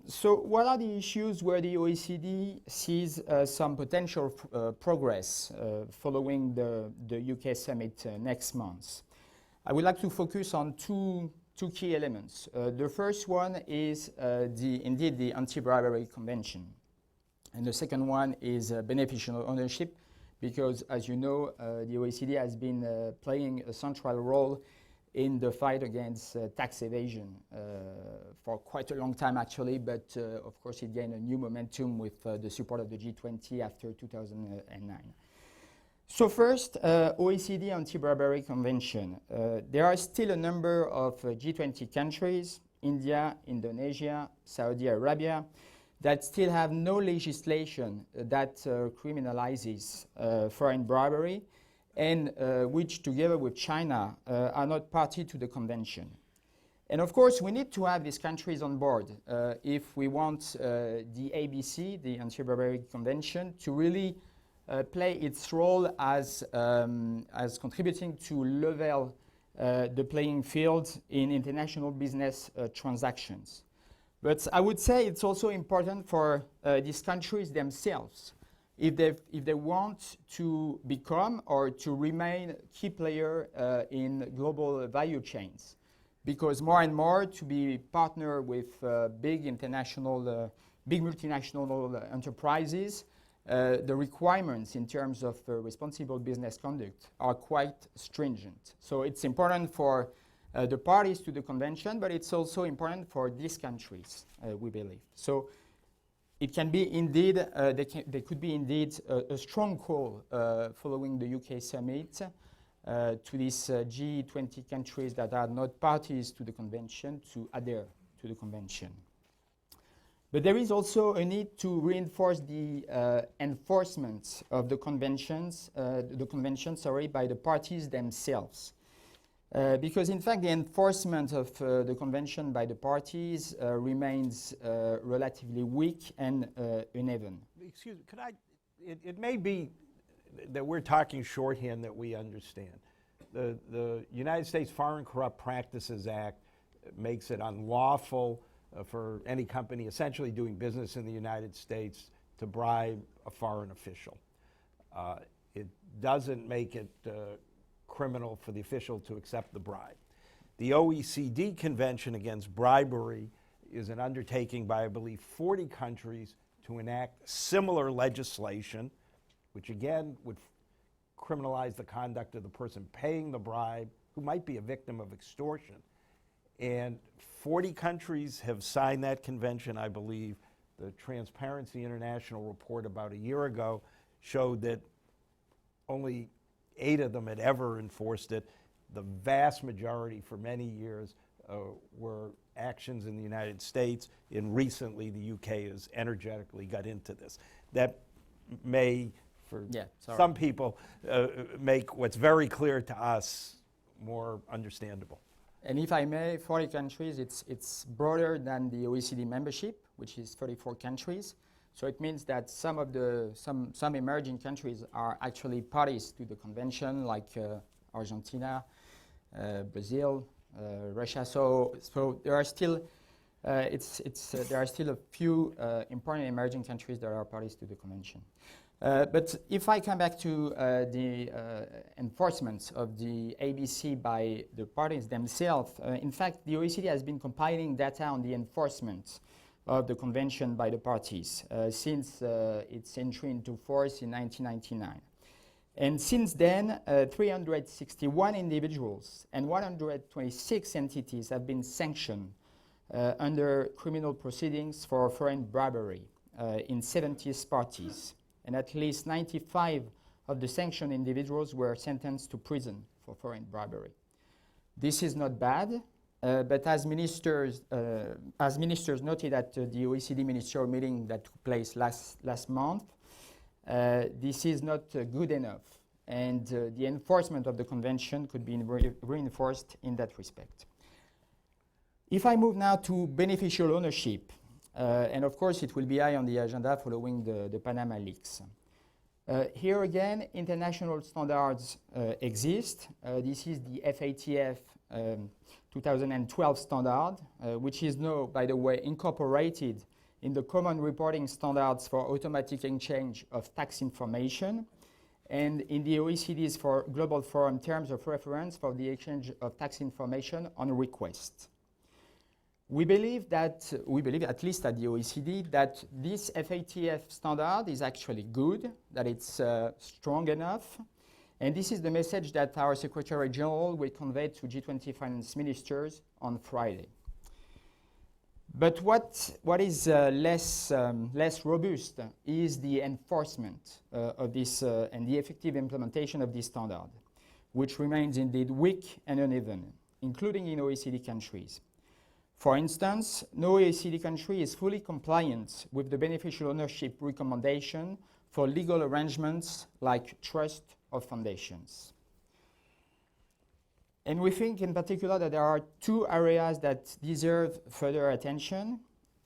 So what are the issues where the OECD sees some potential progress following the UK summit next month? I would like to focus on 2 two key elements. The first one is indeed the Anti-Bribery Convention. And the second one is beneficial ownership, because as you know, the OECD has been playing a central role in the fight against tax evasion for quite a long time actually, but of course it gained a new momentum with the support of the G20 after 2009. So first, OECD Anti-Bribery Convention. There are still a number of G20 countries, India, Indonesia, Saudi Arabia, that still have no legislation that criminalizes foreign bribery, and which together with China are not party to the convention. And of course we need to have these countries on board if we want the ABC, the Anti-Bribery Convention, to really play its role as contributing to level the playing field in international business transactions. But I would say it's also important for these countries themselves, if they want to become or to remain key player in global value chains, because more and more to be partner with big multinational enterprises, the requirements in terms of responsible business conduct are quite stringent. So it's important for the parties to the convention, but it's also important for these countries, we believe. So it can be indeed, there could be indeed a strong call following the UK summit to these G20 countries that are not parties to the convention to adhere to the convention. But there is also a need to reinforce the enforcement of the convention by the parties themselves. Because in fact the enforcement of the convention by the parties remains relatively weak and uneven. Excuse me, it may be that we're talking shorthand that we understand. The United States Foreign Corrupt Practices Act makes it unlawful for any company essentially doing business in the United States to bribe a foreign official. It doesn't make it criminal for the official to accept the bribe. The OECD Convention Against Bribery is an undertaking by, I believe, 40 countries to enact similar legislation, which again would criminalize the conduct of the person paying the bribe, who might be a victim of extortion. And 40 countries have signed that convention, I believe. The Transparency International report about a year ago showed that only 8 of them had ever enforced it. The vast majority for many years were actions in the United States, and recently the UK has energetically got into this. That may, for some people, make what's very clear to us more understandable. And if I may, 40 countries, it's broader than the OECD membership, which is 34 countries. So it means that some emerging countries are actually parties to the convention, like Argentina, Brazil, Russia. So there are still there are still a few important emerging countries that are parties to the convention. But if I come back to the enforcement of the ABC by the parties themselves, in fact, the OECD has been compiling data on the enforcement of the convention by the parties since its entry into force in 1999. And since then, 361 individuals and 126 entities have been sanctioned under criminal proceedings for foreign bribery in 70 parties. And at least 95 of the sanctioned individuals were sentenced to prison for foreign bribery. This is not bad, but as ministers noted at the OECD ministerial meeting that took place last month, this is not good enough, and the enforcement of the convention could be reinforced in that respect. If I move now to beneficial ownership, and of course it will be high on the agenda following the Panama leaks. Here again, international standards exist. This is the FATF 2012 standard, which is now, by the way, incorporated in the common reporting standards for automatic exchange of tax information. and in the OECD's Global Forum terms of reference for the exchange of tax information on request. We believe, at least at the OECD, that this FATF standard is actually good, that it's strong enough, and this is the message that our Secretary General will convey to G20 finance ministers on Friday. But what is less robust is the enforcement of this and the effective implementation of this standard, which remains indeed weak and uneven, including in OECD countries. For instance, no OECD country is fully compliant with the beneficial ownership recommendation for legal arrangements like trust or foundations. And we think in particular that there are two areas that deserve further attention.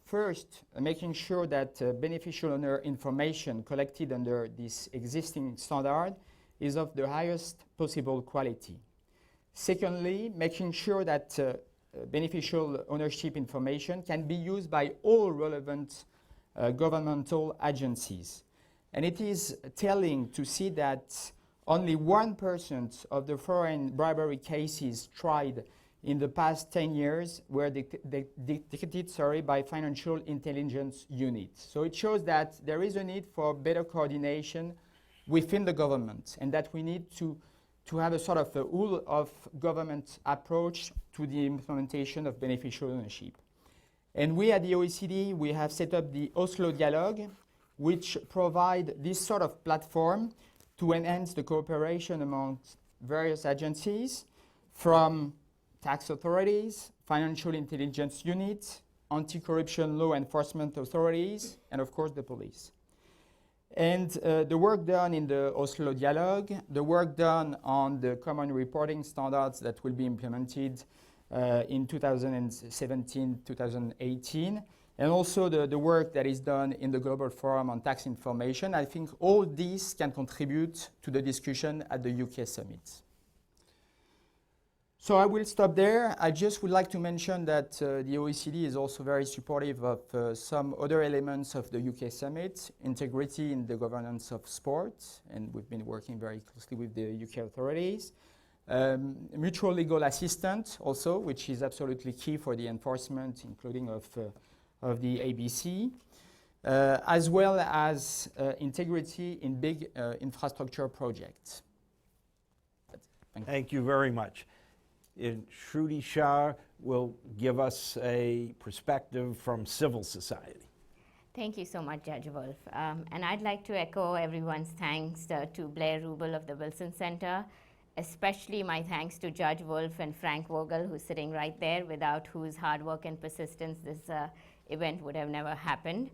First, making sure that beneficial owner information collected under this existing standard is of the highest possible quality. Secondly, making sure that beneficial ownership information can be used by all relevant governmental agencies. And it is telling to see that only 1% of the foreign bribery cases tried in the past 10 years were detected by financial intelligence units. So it shows that there is a need for better coordination within the government, and that we need to have a sort of a whole of government approach to the implementation of beneficial ownership. And we at the OECD, we have set up the Oslo Dialogue, which provide this sort of platform to enhance the cooperation among various agencies, from tax authorities, financial intelligence units, anti-corruption law enforcement authorities, and of course the police. And the work done in the Oslo Dialogue, the work done on the common reporting standards that will be implemented in 2017-2018, and also the work that is done in the Global Forum on Tax Information. I think all these can contribute to the discussion at the UK summit. So I will stop there. I just would like to mention that the OECD is also very supportive of some other elements of the UK summit, integrity in the governance of sport, and we've been working very closely with the UK authorities. Mutual legal assistance also, which is absolutely key for the enforcement, including of the ABC, as well as integrity in big infrastructure projects. Thank you very much. Shruti Shah will give us a perspective from civil society. Thank you so much, Judge Wolf. And I'd like to echo everyone's thanks to Blair Rubel of the Wilson Center, especially my thanks to Judge Wolf and Frank Vogel, who's sitting right there, without whose hard work and persistence this event would have never happened.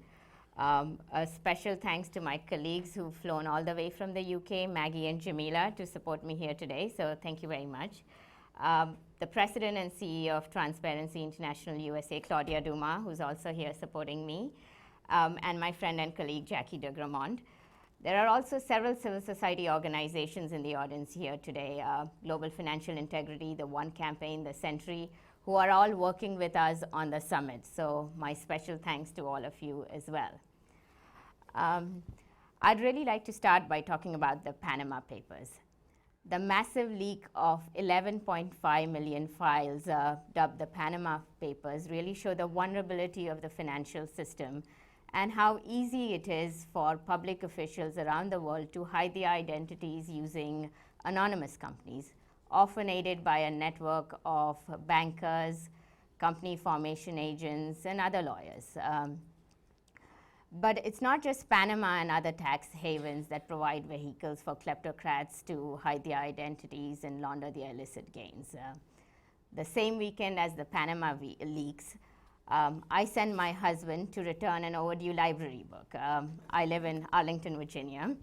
A special thanks to my colleagues who've flown all the way from the UK, Maggie and Jamila, to support me here today, so thank you very much. The President and CEO of Transparency International USA, Claudia Duma, who's also here supporting me, and my friend and colleague, Jackie de Gramont. There are also several civil society organizations in the audience here today, Global Financial Integrity, the One Campaign, the Century, who are all working with us on the summit. So my special thanks to all of you as well. I'd really like to start by talking about the Panama Papers. The massive leak of 11.5 million files, dubbed the Panama Papers, really show the vulnerability of the financial system and how easy it is for public officials around the world to hide their identities using anonymous companies, often aided by a network of bankers, company formation agents, and other lawyers. But it's not just Panama and other tax havens that provide vehicles for kleptocrats to hide their identities and launder their illicit gains. The same weekend as the Panama leaks, I sent my husband to return an overdue library book. I live in Arlington, Virginia.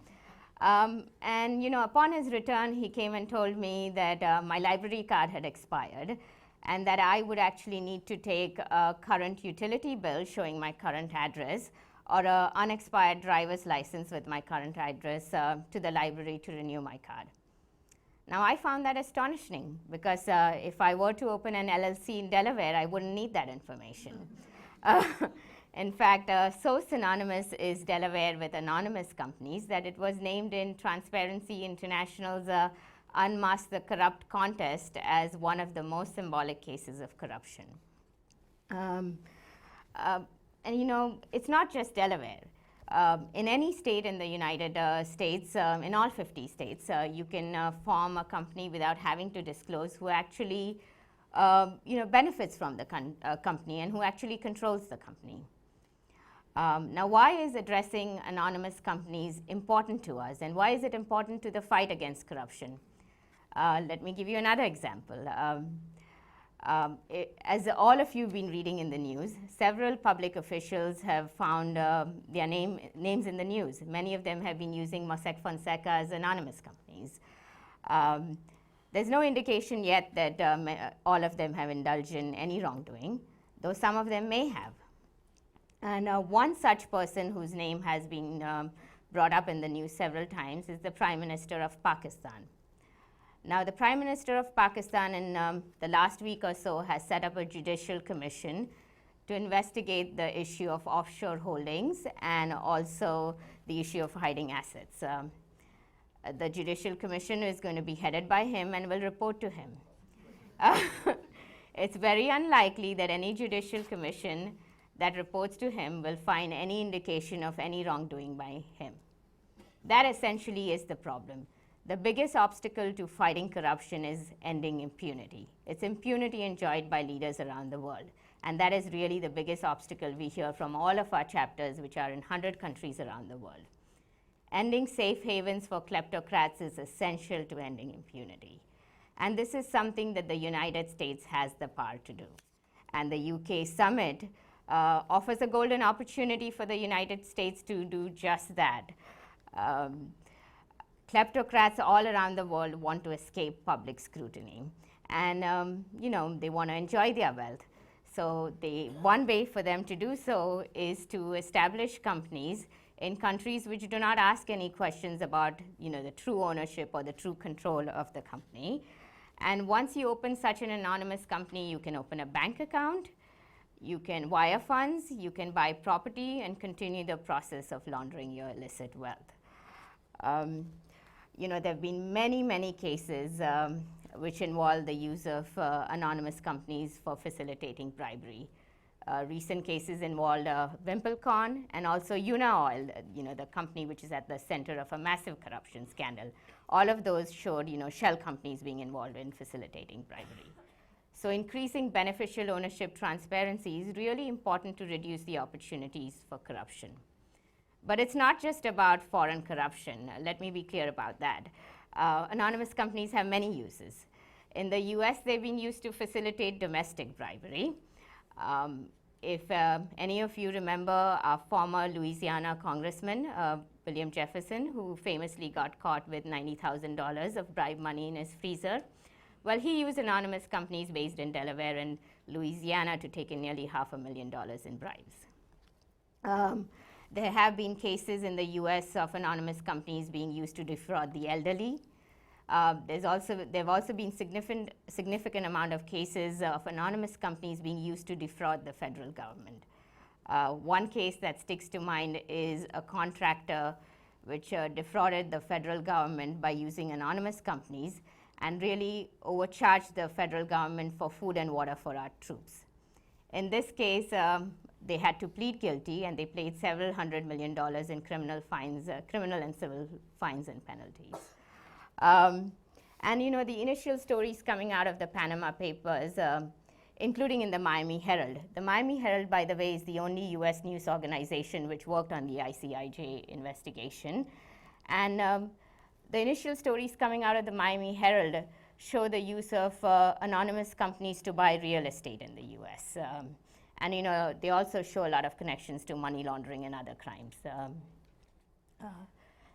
And upon his return, he came and told me that my library card had expired and that I would actually need to take a current utility bill showing my current address or an unexpired driver's license with my current address to the library to renew my card. Now, I found that astonishing because if I were to open an LLC in Delaware, I wouldn't need that information. In fact, so synonymous is Delaware with anonymous companies that it was named in Transparency International's Unmask the Corrupt contest as one of the most symbolic cases of corruption. And you know, it's not just Delaware. In any state in the United States, in all 50 states, you can form a company without having to disclose who actually benefits from the company and who actually controls the company. Now, why is addressing anonymous companies important to us, and why is it important to the fight against corruption? Let me give you another example. As all of you have been reading in the news, several public officials have found their names in the news. Many of them have been using Mossack Fonseca as anonymous companies. There's no indication yet that all of them have indulged in any wrongdoing, though some of them may have. And one such person whose name has been brought up in the news several times is the Prime Minister of Pakistan. Now, the Prime Minister of Pakistan in the last week or so has set up a judicial commission to investigate the issue of offshore holdings and also the issue of hiding assets. The judicial commission is going to be headed by him and will report to him. It's very unlikely that any judicial commission that reports to him will find any indication of any wrongdoing by him. That essentially is the problem. The biggest obstacle to fighting corruption is ending impunity. It's impunity enjoyed by leaders around the world. And that is really the biggest obstacle we hear from all of our chapters, which are in 100 countries around the world. Ending safe havens for kleptocrats is essential to ending impunity. And this is something that the United States has the power to do. And the UK summit offers a golden opportunity for the United States to do just that. Kleptocrats all around the world want to escape public scrutiny. And they want to enjoy their wealth. So one way for them to do so is to establish companies in countries which do not ask any questions about the true ownership or the true control of the company. And once you open such an anonymous company, you can open a bank account, you can wire funds, you can buy property, and continue the process of laundering your illicit wealth. There have been many, many cases which involve the use of anonymous companies for facilitating bribery. Recent cases involved Wimpelcon and also Unaoil, the company which is at the center of a massive corruption scandal. All of those showed, shell companies being involved in facilitating bribery. So increasing beneficial ownership transparency is really important to reduce the opportunities for corruption. But it's not just about foreign corruption. Let me be clear about that. Anonymous companies have many uses. In the US, they've been used to facilitate domestic bribery. If any of you remember our former Louisiana Congressman, William Jefferson, who famously got caught with $90,000 of bribe money in his freezer, well, he used anonymous companies based in Delaware and Louisiana to take in nearly $500,000 in bribes. There have been cases in the US of anonymous companies being used to defraud the elderly. There have also been significant amount of cases of anonymous companies being used to defraud the federal government. One case that sticks to mind is a contractor which defrauded the federal government by using anonymous companies and really overcharged the federal government for food and water for our troops. In this case, they had to plead guilty, and they paid several $100 million in criminal and civil fines and penalties. The initial stories coming out of the Panama Papers, including in the Miami Herald. The Miami Herald, by the way, is the only US news organization which worked on the ICIJ investigation. And the initial stories coming out of the Miami Herald show the use of anonymous companies to buy real estate in the US. They also show a lot of connections to money laundering and other crimes.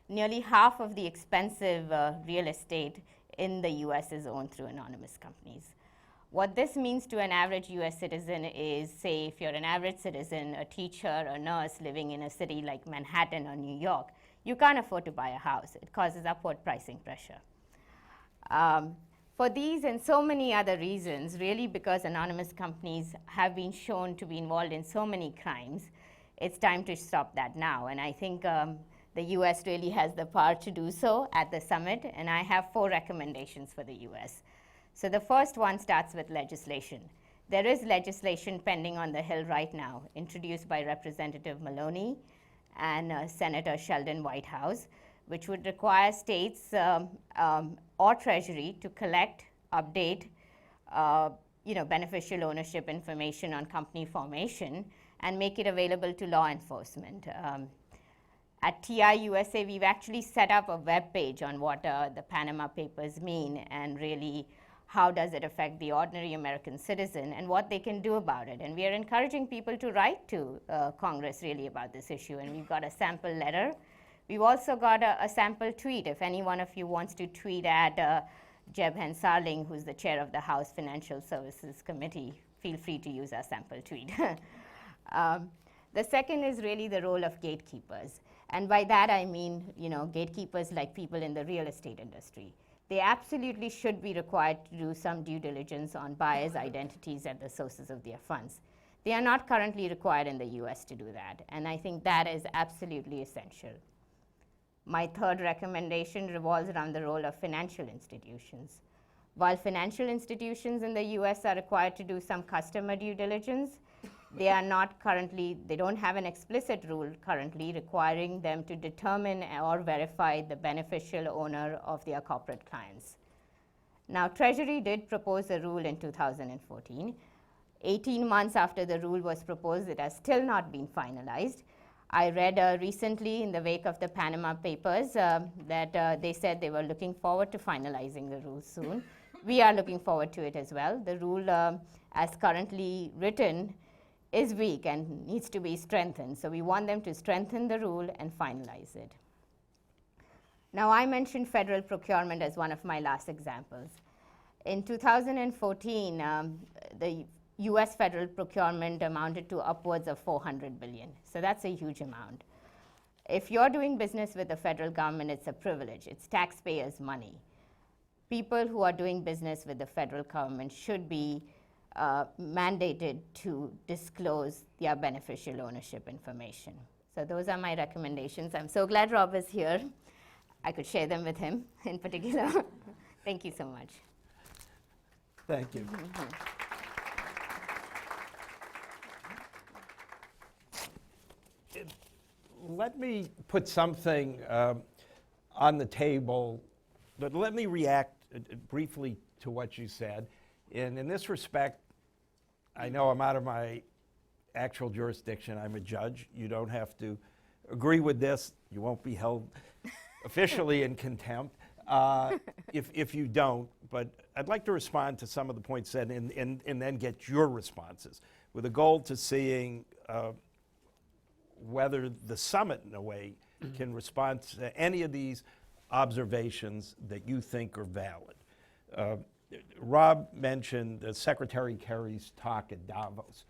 Nearly half of the expensive real estate in the US is owned through anonymous companies. What this means to an average US citizen is, say, if you're an average citizen, a teacher, a nurse living in a city like Manhattan or New York, you can't afford to buy a house. It causes upward pricing pressure. For these and so many other reasons, really because anonymous companies have been shown to be involved in so many crimes, It's time to stop that now. And I think the US really has the power to do so at the summit. And I have 4 recommendations for the US. So the first one starts with legislation. There is legislation pending on the Hill right now, introduced by Representative Maloney and Senator Sheldon Whitehouse, which would require states or Treasury to collect, update, beneficial ownership information on company formation and make it available to law enforcement. At TI USA, we've actually set up a web page on what the Panama Papers mean and really how does it affect the ordinary American citizen and what they can do about it. And we are encouraging people to write to Congress really about this issue. And we've got a sample letter. We've also got a sample tweet. If any one of you wants to tweet at Jeb Hensarling, who's the chair of the House Financial Services Committee, feel free to use our sample tweet. The second is really the role of gatekeepers. And by that I mean, gatekeepers like people in the real estate industry. They absolutely should be required to do some due diligence on buyers' identities and the sources of their funds. They are not currently required in the US to do that, and I think that is absolutely essential. My third recommendation revolves around the role of financial institutions. While financial institutions in the US are required to do some customer due diligence, they don't have an explicit rule currently requiring them to determine or verify the beneficial owner of their corporate clients. Now, Treasury did propose a rule in 2014. 18 months after the rule was proposed, it has still not been finalized. I read recently in the wake of the Panama Papers that they said they were looking forward to finalizing the rule soon. We are looking forward to it as well. The rule, as currently written, is weak and needs to be strengthened. So we want them to strengthen the rule and finalize it. Now, I mentioned federal procurement as one of my last examples. In 2014, the US federal procurement amounted to upwards of $400 billion. So that's a huge amount. If you're doing business with the federal government, it's a privilege. It's taxpayers' money. People who are doing business with the federal government should be mandated to disclose their beneficial ownership information. So those are my recommendations. I'm so glad Rob is here. I could share them with him in particular. Thank you so much. Thank you. Let me put something on the table, but let me react briefly to what you said. And in this respect, I know I'm out of my actual jurisdiction. I'm a judge. You don't have to agree with this. You won't be held officially in contempt if you don't. But I'd like to respond to some of the points said and then get your responses with a goal to seeing whether the summit, in a way, can respond to any of these observations that you think are valid. Rob mentioned Secretary Kerry's talk at Davos.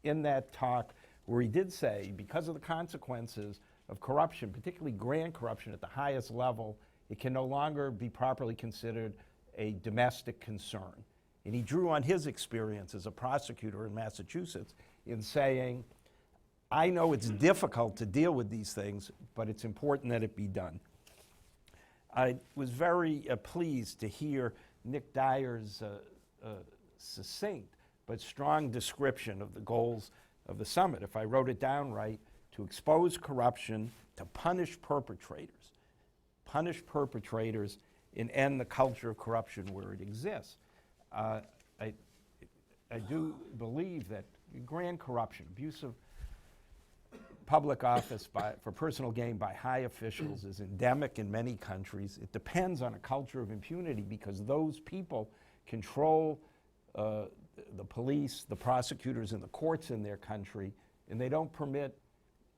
In that talk, where he did say, because of the consequences of corruption, particularly grand corruption at the highest level, it can no longer be properly considered a domestic concern. And he drew on his experience as a prosecutor in Massachusetts in saying, I know it's difficult to deal with these things, but it's important that it be done. I was very pleased to hear Nick Dyer's succinct but strong description of the goals of the summit. If I wrote it down right, to expose corruption, to punish perpetrators and end the culture of corruption where it exists. I do believe that grand corruption, abuse of public office for personal gain by high officials is endemic in many countries. It depends on a culture of impunity because those people control the police, the prosecutors, and the courts in their country, and they don't permit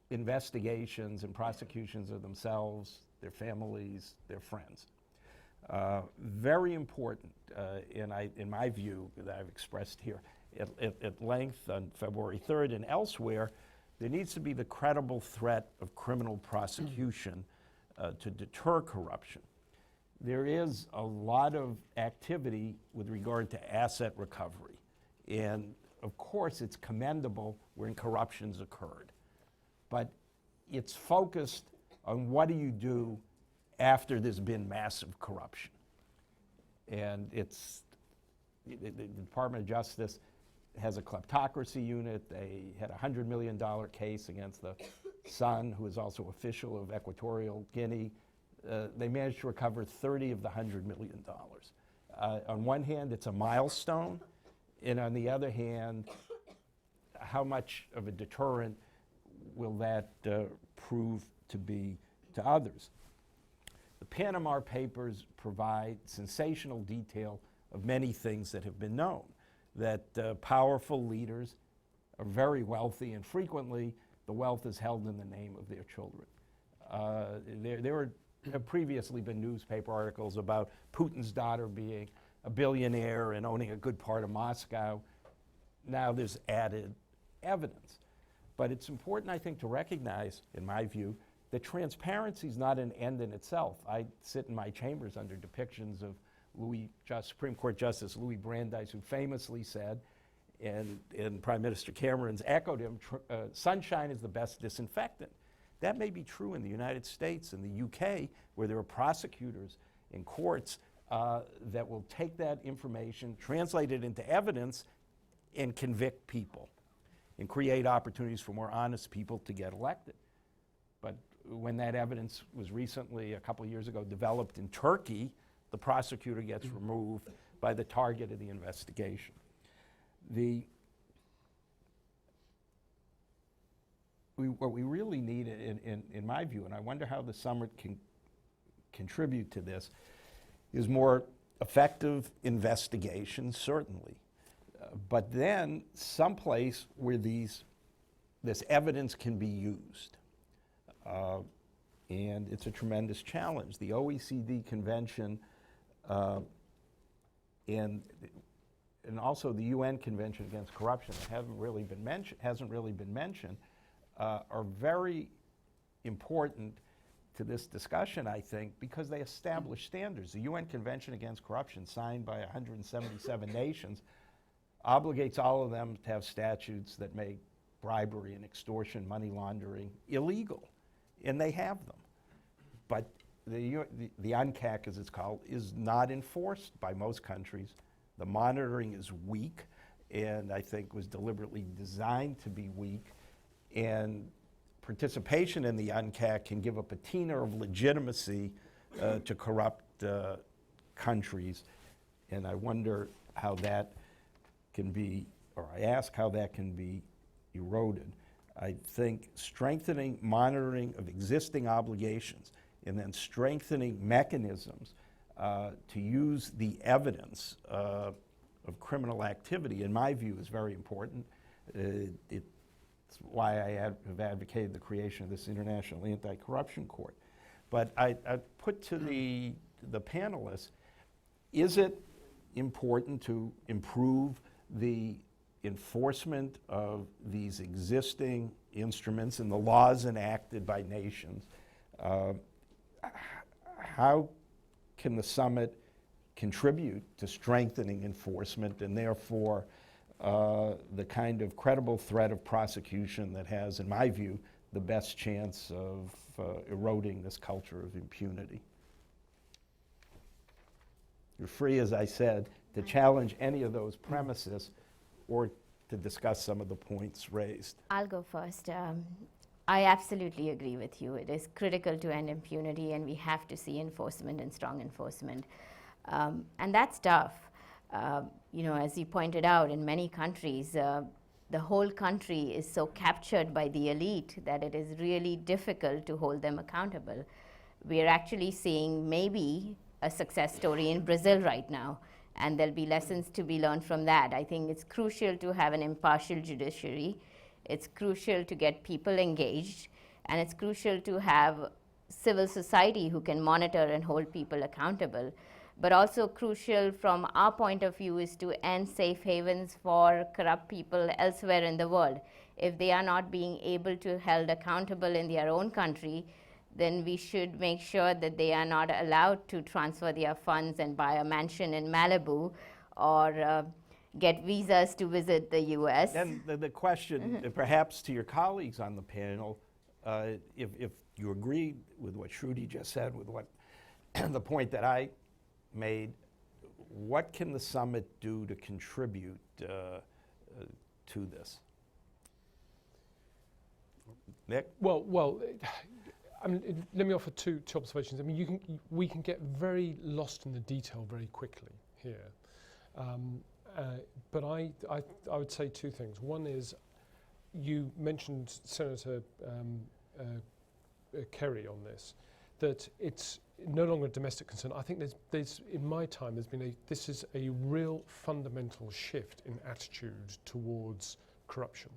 investigations and prosecutions of themselves, their families, their friends. Very important, in my view, that I've expressed here at length on February 3rd and elsewhere. There needs to be the credible threat of criminal prosecution to deter corruption. There is a lot of activity with regard to asset recovery. And of course, it's commendable when corruption's occurred. but it's focused on what do you do after there's been massive corruption. And the Department of Justice has a kleptocracy unit. They had a $100 million case against the son, who is also official of Equatorial Guinea. They managed to recover 30 of the $100 million. On one hand, it's a milestone, and on the other hand, how much of a deterrent will that prove to be to others? The Panama Papers provide sensational detail of many things that have been known, that powerful leaders are very wealthy, and frequently the wealth is held in the name of their children. There have previously been newspaper articles about Putin's daughter being a billionaire and owning a good part of Moscow. Now there's added evidence. But it's important, I think, to recognize, in my view, that transparency is not an end in itself. I sit in my chambers under depictions of Supreme Court Justice Louis Brandeis, who famously said, and Prime Minister Cameron's echoed him, sunshine is the best disinfectant. That may be true in the United States and the UK, where there are prosecutors in courts that will take that information, translate it into evidence, and convict people, and create opportunities for more honest people to get elected. But when that evidence was recently, a couple of years ago, developed in Turkey, the prosecutor gets removed by the target of the investigation. What we really need, in my view, and I wonder how the summit can contribute to this, is more effective investigation, certainly. But then someplace where this evidence can be used. And it's a tremendous challenge. The OECD convention and also the UN Convention Against Corruption, that hasn't really been mentioned, are very important to this discussion, I think, because they establish standards. The UN Convention Against Corruption, signed by 177 nations, obligates all of them to have statutes that make bribery and extortion, money laundering, illegal, and they have them. But the UNCAC, as it's called, is not enforced by most countries. The monitoring is weak, and I think was deliberately designed to be weak. And participation in the UNCAC can give a patina of legitimacy to corrupt countries. And I wonder how that can be, or I ask how that can be eroded. I think strengthening monitoring of existing obligations and then strengthening mechanisms to use the evidence of criminal activity, in my view, is very important. It's why I have advocated the creation of this International Anti-Corruption Court. But I put to the panelists, is it important to improve the enforcement of these existing instruments and the laws enacted by nations? How can the summit contribute to strengthening enforcement and therefore the kind of credible threat of prosecution that has, in my view, the best chance of eroding this culture of impunity? You're free, as I said, to challenge any of those premises or to discuss some of the points raised. I'll go first. I absolutely agree with you. It is critical to end impunity, and we have to see enforcement and strong enforcement. And that's tough. As you pointed out, in many countries, the whole country is so captured by the elite that it is really difficult to hold them accountable. We are actually seeing maybe a success story in Brazil right now, and there'll be lessons to be learned from that. I think it's crucial to have an impartial judiciary. It's crucial to get people engaged, and it's crucial to have civil society who can monitor and hold people accountable. But also crucial from our point of view is to end safe havens for corrupt people elsewhere in the world. If they are not being able to held accountable in their own country, then we should make sure that they are not allowed to transfer their funds and buy a mansion in Malibu or get visas to visit the US. And the question, perhaps to your colleagues on the panel, if you agree with what Shruti just said, with what the point that I made, what can the summit do to contribute to this? Nick? Well, I mean, let me offer two observations. I mean, we can get very lost in the detail very quickly here. But I would say two things. One is, you mentioned Senator Kerry on this, that it's no longer a domestic concern. I think there's in my time this is a real fundamental shift in attitude towards corruption.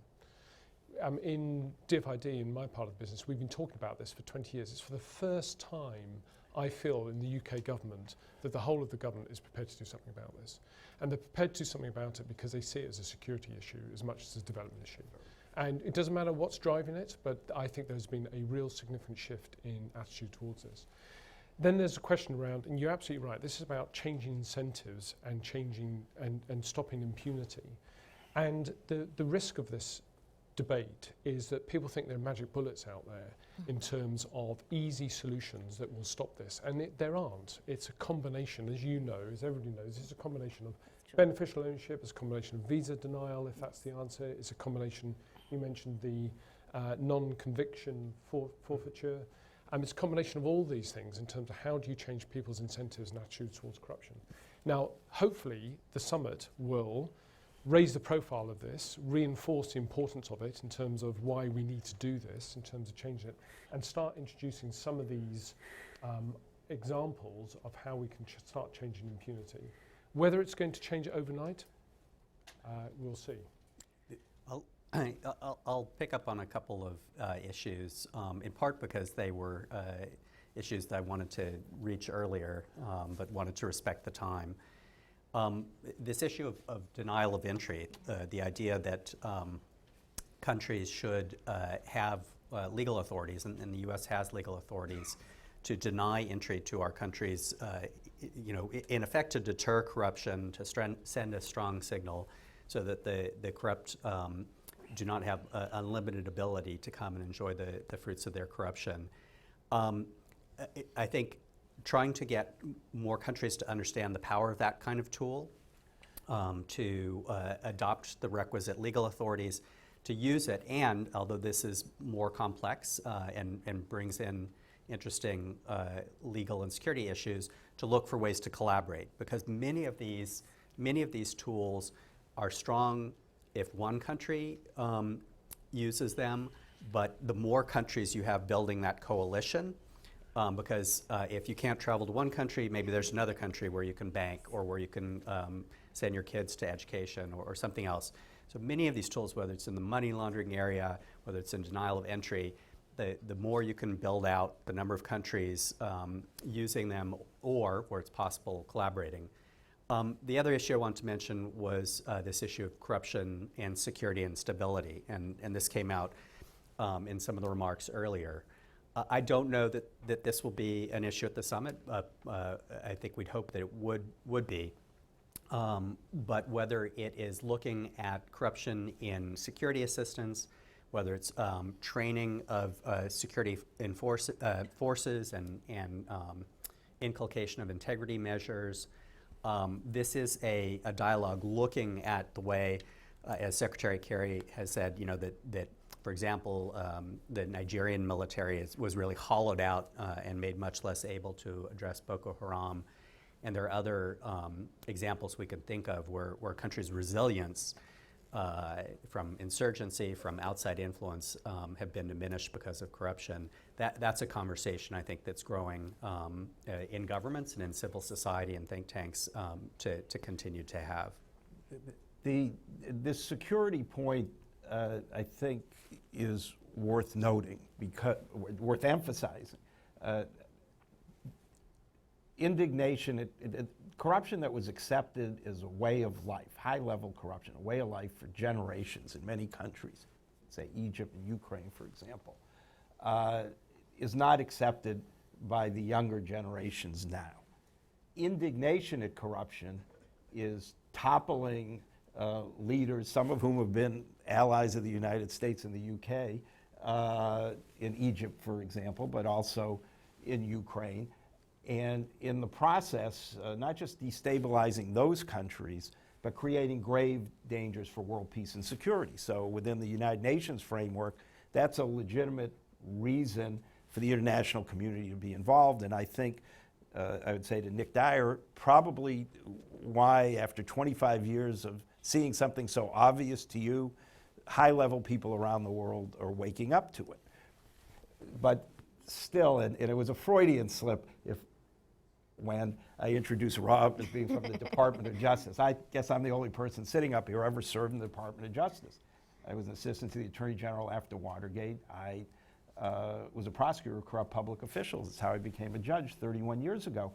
In DFID, in my part of the business, we've been talking about this for 20 years. It's for the first time, I feel, in the UK government, that the whole of the government is prepared to do something about this. And they're prepared to do something about it because they see it as a security issue as much as a development issue. And it doesn't matter what's driving it, but I think there's been a real significant shift in attitude towards this. Then there's a question around, and you're absolutely right, this is about changing incentives and changing and stopping impunity. And the risk of this debate is that people think there are magic bullets out there in terms of easy solutions that will stop this, and there aren't. It's a combination, as you know, as everybody knows, it's a combination of beneficial ownership, it's a combination of visa denial, if that's the answer, it's a combination, you mentioned the non-conviction forfeiture, it's a combination of all these things in terms of how do you change people's incentives and attitudes towards corruption. Now, hopefully, the summit will raise the profile of this, reinforce the importance of it in terms of why we need to do this, in terms of changing it, and start introducing some of these examples of how we can start changing impunity. Whether it's going to change it overnight, we'll see. I'll pick up on a couple of issues, in part because they were issues that I wanted to reach earlier, but wanted to respect the time. This issue of denial of entry, the idea that countries should have legal authorities, and the U.S. has legal authorities, to deny entry to our countries, in effect to deter corruption, to send a strong signal so that the corrupt do not have unlimited ability to come and enjoy the fruits of their corruption. I think trying to get more countries to understand the power of that kind of tool, to adopt the requisite legal authorities, to use it, and although this is more complex and brings in interesting legal and security issues, to look for ways to collaborate, because many of these tools are strong if one country uses them, but the more countries you have building that coalition, because if you can't travel to one country, maybe there's another country where you can bank or where you can send your kids to education or something else. So many of these tools, whether it's in the money laundering area, whether it's in denial of entry, the more you can build out the number of countries using them, or where it's possible, collaborating. The other issue I want to mention was this issue of corruption and security and stability, and this came out in some of the remarks earlier. I don't know that this will be an issue at the summit. I think we'd hope that it would be. But whether it is looking at corruption in security assistance, whether it's training of security forces and inculcation of integrity measures, this is a dialogue looking at the way, as Secretary Kerry has said, that for example, the Nigerian military was really hollowed out and made much less able to address Boko Haram. And there are other examples we can think of where countries' resilience from insurgency, from outside influence, have been diminished because of corruption. That's a conversation I think that's growing in governments and in civil society and think tanks to continue to have. This security point, I think, is worth noting, because worth emphasizing. Indignation, corruption that was accepted as a way of life, high-level corruption, a way of life for generations in many countries, say Egypt and Ukraine, for example, is not accepted by the younger generations now. Indignation at corruption is toppling leaders, some of whom have been allies of the United States and the UK, in Egypt, for example, but also in Ukraine. And in the process, not just destabilizing those countries, but creating grave dangers for world peace and security. So within the United Nations framework, that's a legitimate reason for the international community to be involved. And I think, I would say to Nick Dyer, probably why after 25 years of seeing something so obvious to you, high-level people around the world are waking up to it. But still, and it was a Freudian slip when I introduced Rob as being from the Department of Justice. I guess I'm the only person sitting up here who ever served in the Department of Justice. I was an assistant to the Attorney General after Watergate. I was a prosecutor of corrupt public officials. That's how I became a judge 31 years ago.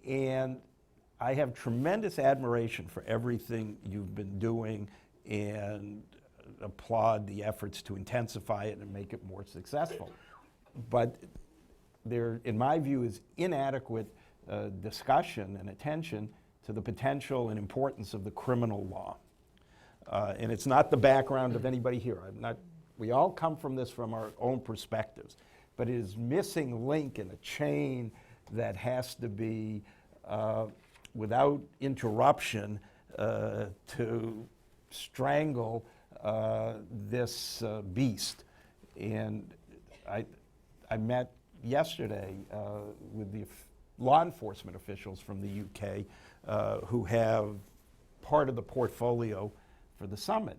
And I have tremendous admiration for everything you've been doing and applaud the efforts to intensify it and make it more successful. But there, in my view, is inadequate discussion and attention to the potential and importance of the criminal law. And it's not the background of anybody here. We all come from this from our own perspectives, but it is missing link in a chain that has to be, without interruption, to strangle this beast. And I met yesterday with the law enforcement officials from the UK who have part of the portfolio for the summit.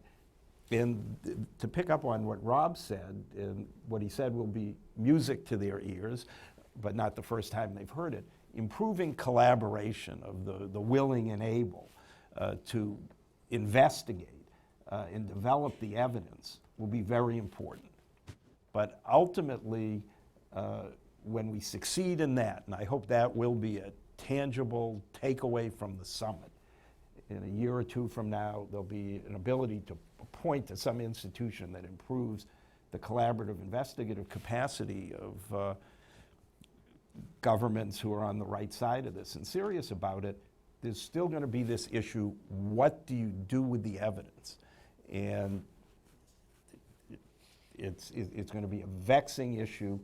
And to pick up on what Rob said, and what he said will be music to their ears, but not the first time they've heard it, improving collaboration of the willing and able to investigate and develop the evidence will be very important. But ultimately, when we succeed in that, and I hope that will be a tangible takeaway from the summit, in a year or two from now, there'll be an ability to point to some institution that improves the collaborative investigative capacity of governments who are on the right side of this and serious about it. There's still going to be this issue, what do you do with the evidence? And it's going to be a vexing issue.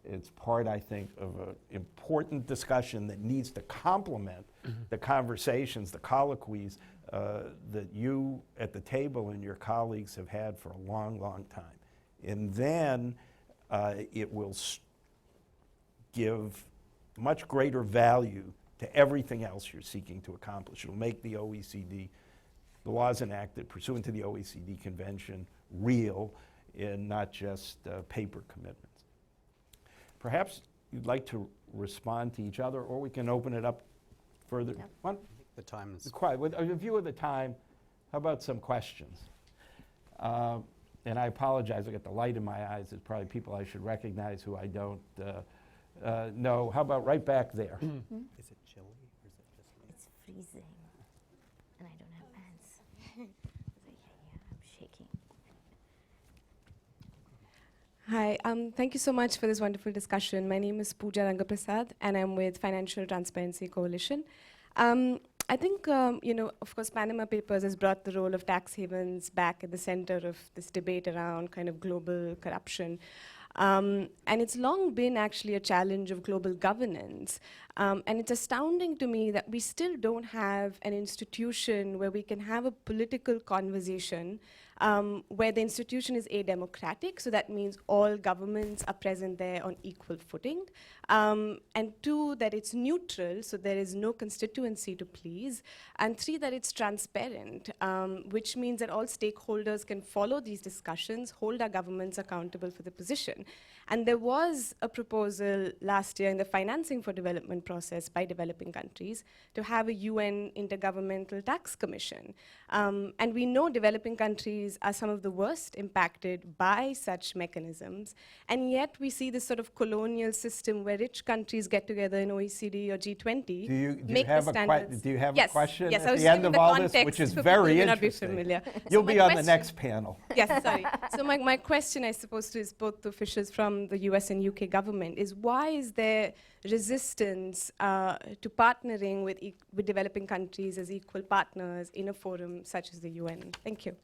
It's part, I think, of an important discussion that needs to complement the conversations, the colloquies that you at the table and your colleagues have had for a long, long time. And then it will give much greater value to everything else you're seeking to accomplish. It'll make the OECD, the laws enacted pursuant to the OECD Convention, real and not just paper commitments. Perhaps you'd like to respond to each other, or we can open it up further. Yep. One? The time is Quiet. With a view of the time, how about some questions? And I apologize, I got the light in my eyes. There's probably people I should recognize who I don't know. How about right back there? Is it chilly or is it just me? It's freezing, and I don't have pants. Yeah, I'm shaking. Hi, thank you so much for this wonderful discussion. My name is Pooja Rangaprasad, and I'm with Financial Transparency Coalition. I think, of course, Panama Papers has brought the role of tax havens back at the center of this debate around kind of global corruption. And it's long been actually a challenge of global governance. And it's astounding to me that we still don't have an institution where we can have a political conversation where the institution is democratic, so that means all governments are present there on equal footing. And two, that it's neutral, so there is no constituency to please. And three, that it's transparent, which means that all stakeholders can follow these discussions, hold our governments accountable for the position. And there was a proposal last year in the financing for development process by developing countries to have a UN Intergovernmental Tax Commission. And we know developing countries are some of the worst impacted by such mechanisms. And yet we see this sort of colonial system where rich countries get together in OECD or G20, Do you make have the standards. do you have Yes, a question yes, I at was the end giving of the all this, context which is for people who very may not be interesting? familiar. You'll So be my on the question- next panel. Yes, sorry. So my question, I suppose, to is both the officials from the US and UK government is why is there resistance to partnering with developing countries as equal partners in a forum such as the UN? Thank you.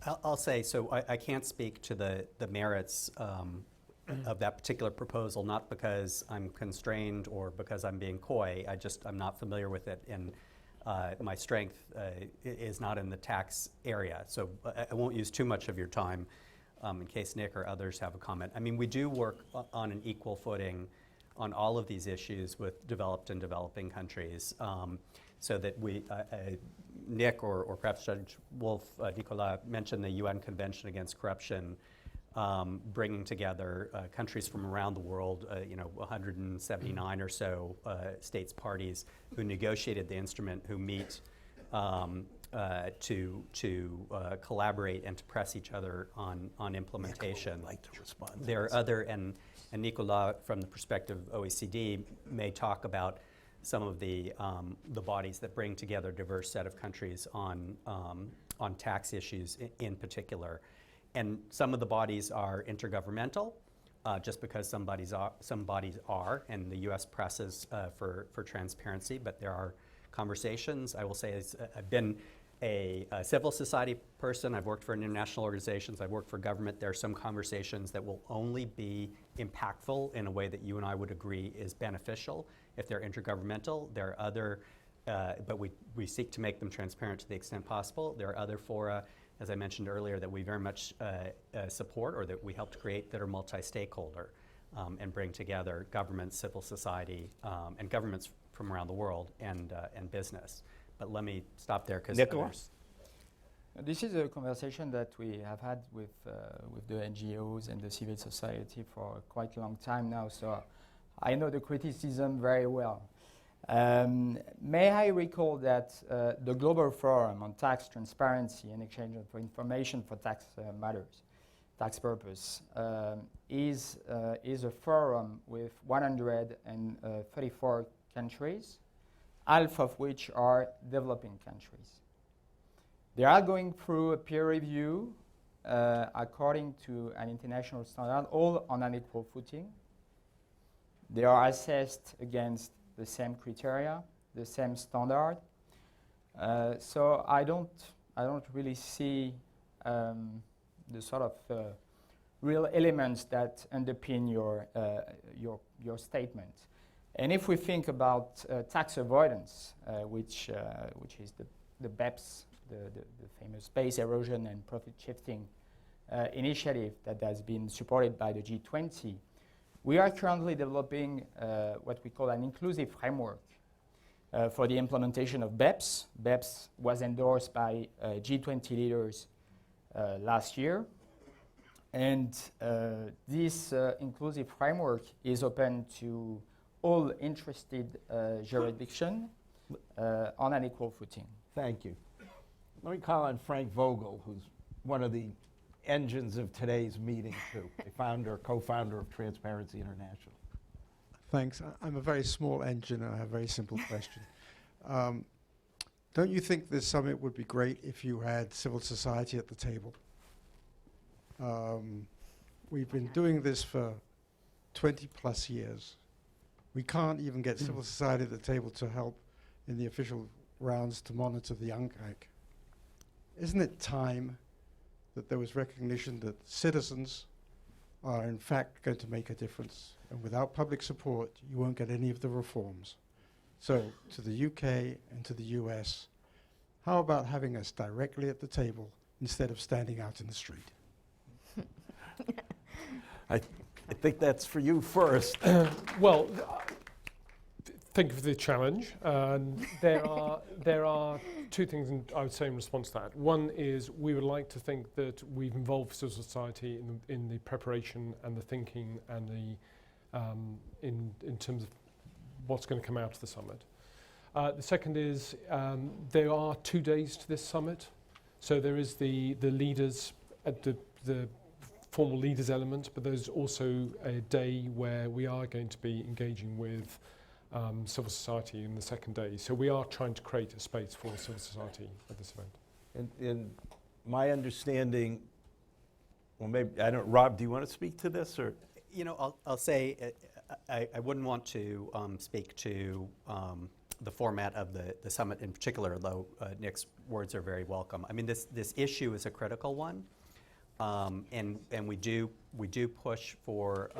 I'll say, so I can't speak to the merits of that particular proposal, not because I'm constrained or because I'm being coy. I'm not familiar with it, and my strength is not in the tax area. So I won't use too much of your time in case Nick or others have a comment. I mean, we do work on an equal footing on all of these issues with developed and developing countries, so that Nick or perhaps Judge Wolf, Nicolas mentioned the UN Convention Against Corruption, bringing together countries from around the world, 179 or so states parties who negotiated the instrument, who meet to collaborate and to press each other on implementation. Nick would like to respond to There are this. other, and Nicolas, from the perspective of OECD, may talk about some of the bodies that bring together a diverse set of countries on tax issues in particular. And some of the bodies are intergovernmental, just because some bodies are, and the U.S. presses for transparency, but there are conversations. I will say I've been a civil society person. I've worked for international organizations. I've worked for government. There are some conversations that will only be impactful in a way that you and I would agree is beneficial if they're intergovernmental. There are other, but we seek to make them transparent to the extent possible. There are other fora, as I mentioned earlier, that we very much support or that we helped create that are multi-stakeholder and bring together governments, civil society, and governments from around the world and business. But let me stop there because Nicolas? This is a conversation that we have had with the NGOs and the civil society for quite a long time now, so I know the criticism very well. May I recall that the Global Forum on Tax Transparency and Exchange of Information for Tax Matters, tax purpose, is a forum with 134 countries, half of which are developing countries. They are going through a peer review according to an international standard, all on an equal footing. They are assessed against the same criteria, the same standard. So I don't really see the sort of real elements that underpin your statement. And if we think about tax avoidance, which is the BEPS, the famous base erosion and profit shifting initiative that has been supported by the G20, we are currently developing what we call an inclusive framework for the implementation of BEPS. BEPS was endorsed by G20 leaders last year. And this inclusive framework is open to all interested jurisdictions on an equal footing. Thank you. Let me call on Frank Vogel, who's one of the engines of today's meeting, too, a co-founder of Transparency International. Thanks. I'm a very small engine and I have a very simple question. Don't you think this summit would be great if you had civil society at the table? We've been doing this for 20 plus years. We can't even get civil society at the table to help in the official rounds to monitor the UNCAC. Isn't it time that there was recognition that citizens are in fact going to make a difference, and without public support you won't get any of the reforms? So to the UK and to the US, how about having us directly at the table instead of standing out in the street? I think that's for you first. Well, think of the challenge. There are two things I would say in response to that. One is we would like to think that we've involved civil society in the preparation and the thinking and the in terms of what's going to come out of the summit. The second is there are 2 days to this summit, so there is the leaders at the formal leaders element, but there's also a day where we are going to be engaging with civil society in the second day. So we are trying to create a space for civil society at this event. In my understanding, well, maybe, I don't, Rob, do you want to speak to this? Or? You know, I'll say I wouldn't want to speak to the format of the summit in particular, though Nick's words are very welcome. I mean, this issue is a critical one, and we do push for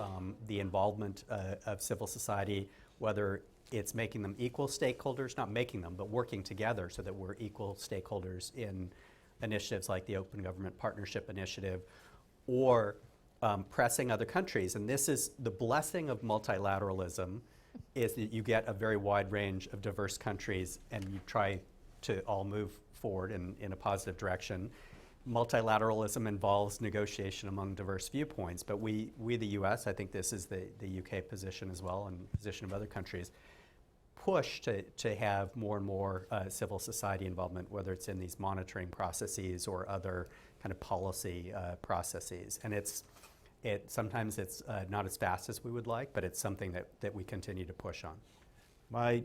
the involvement of civil society, whether it's making them equal stakeholders, not making them, but working together so that we're equal stakeholders in initiatives like the Open Government Partnership Initiative, or pressing other countries. And this is the blessing of multilateralism, is that you get a very wide range of diverse countries and you try to all move forward in a positive direction. Multilateralism involves negotiation among diverse viewpoints, but we the US, I think this is the UK position as well, and the position of other countries, push to have more and more civil society involvement, whether it's in these monitoring processes or other kind of policy processes. And sometimes it's not as fast as we would like, but it's something that we continue to push on. My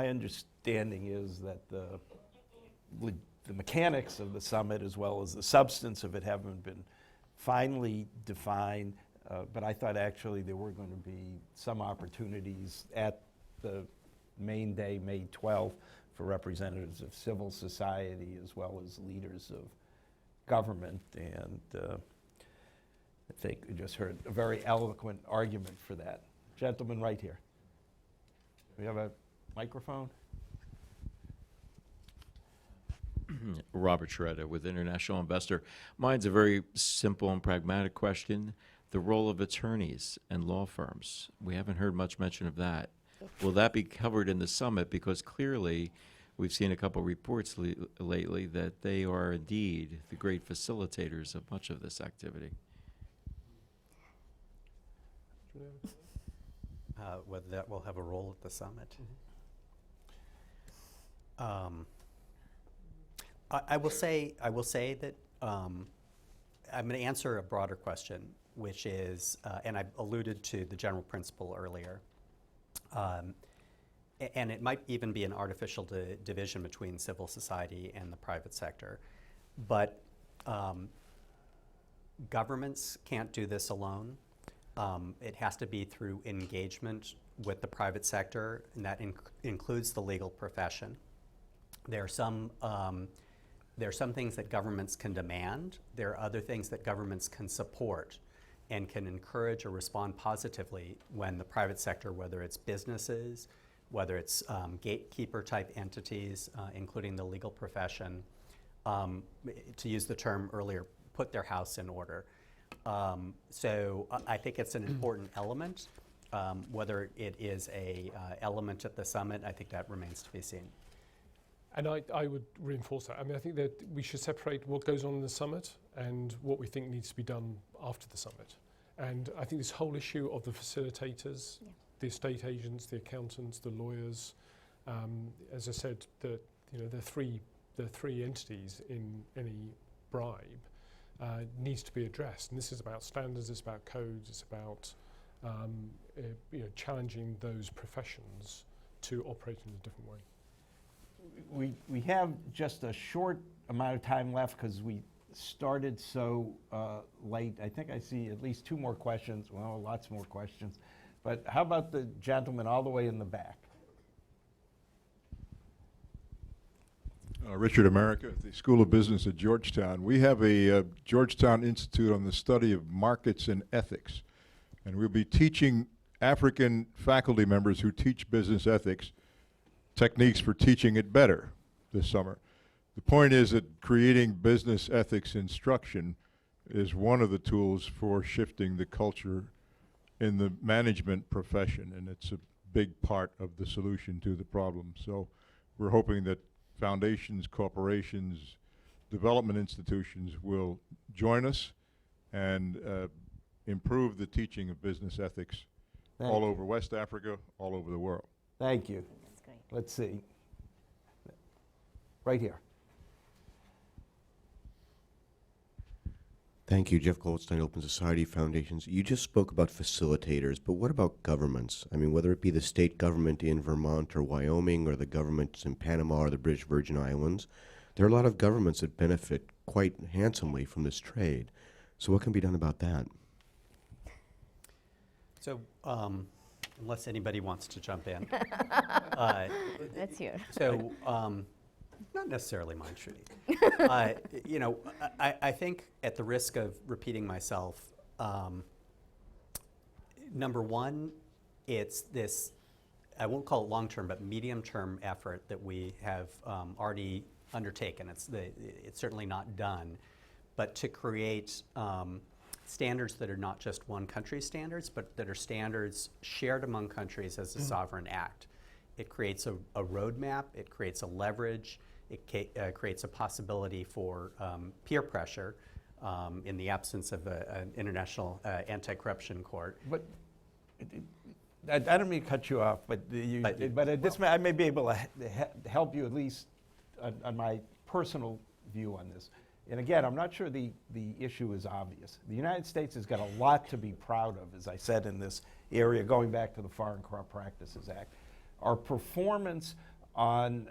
understanding is that the mechanics of the summit, as well as the substance of it, haven't been finally defined, but I thought actually there were going to be some opportunities at the main day, May 12th, for representatives of civil society as well as leaders of government, and I think we just heard a very eloquent argument for that. Gentleman right here. We have a microphone? Robert Schroeder with International Investor. Mine's a very simple and pragmatic question. The role of attorneys and law firms. We haven't heard much mention of that. Will that be covered in the summit? Because clearly we've seen a couple reports lately that they are indeed the great facilitators of much of this activity. Whether that will have a role at the summit. I will say that I'm going to answer a broader question, which is, and I alluded to the general principle earlier, and it might even be an artificial division between civil society and the private sector, but governments can't do this alone. It has to be through engagement with the private sector, and that includes the legal profession. There are some things that governments can demand. There are other things that governments can support and can encourage or respond positively when the private sector, whether it's businesses, whether it's gatekeeper type entities, including the legal profession, to use the term earlier, put their house in order. So I think it's an important element. Whether it is a element at the summit, I think that remains to be seen. And I would reinforce that. I mean, I think that we should separate what goes on in the summit and what we think needs to be done after the summit. And I think this whole issue of the facilitators, the estate agents, the accountants, the lawyers, as I said, there are three entities in any bribe, needs to be addressed. And this is about standards, it's about codes, it's about challenging those professions to operate in a different way. We have just a short amount of time left because we started so late. I think I see at least two more questions. Well, lots more questions. But how about the gentleman all the way in the back? Richard America at the School of Business at Georgetown. We have a Georgetown Institute on the study of markets and ethics. And we'll be teaching African faculty members who teach business ethics techniques for teaching it better this summer. The point is that creating business ethics instruction is one of the tools for shifting the culture in the management profession, and it's a big part of the solution to the problem. So we're hoping that foundations, corporations, development institutions will join us and improve the teaching of business ethics all over West Africa, all over the world. Thank you. That's great. Let's see. Right here. Thank you, Jeff Goldstein, Open Society Foundations. You just spoke about facilitators, but what about governments? I mean, whether it be the state government in Vermont or Wyoming or the governments in Panama or the British Virgin Islands, there are a lot of governments that benefit quite handsomely from this trade. So what can be done about that? So unless anybody wants to jump in. Let's hear. So, not necessarily mine, Shruti. You know, I think at the risk of repeating myself, number one, it's this, I won't call it long-term, but medium-term effort that we have already undertaken. It's certainly not done, but to create standards that are not just one country's standards, but that are standards shared among countries as a sovereign act. It creates a roadmap, it creates a leverage, it creates a possibility for peer pressure in the absence of an international anti-corruption court. But I don't mean to cut you off, but I may be able to help you at least on my personal view on this. And again, I'm not sure the issue is obvious. The United States has got a lot to be proud of, as I said, in this area, going back to the Foreign Corrupt Practices Act. Our performance on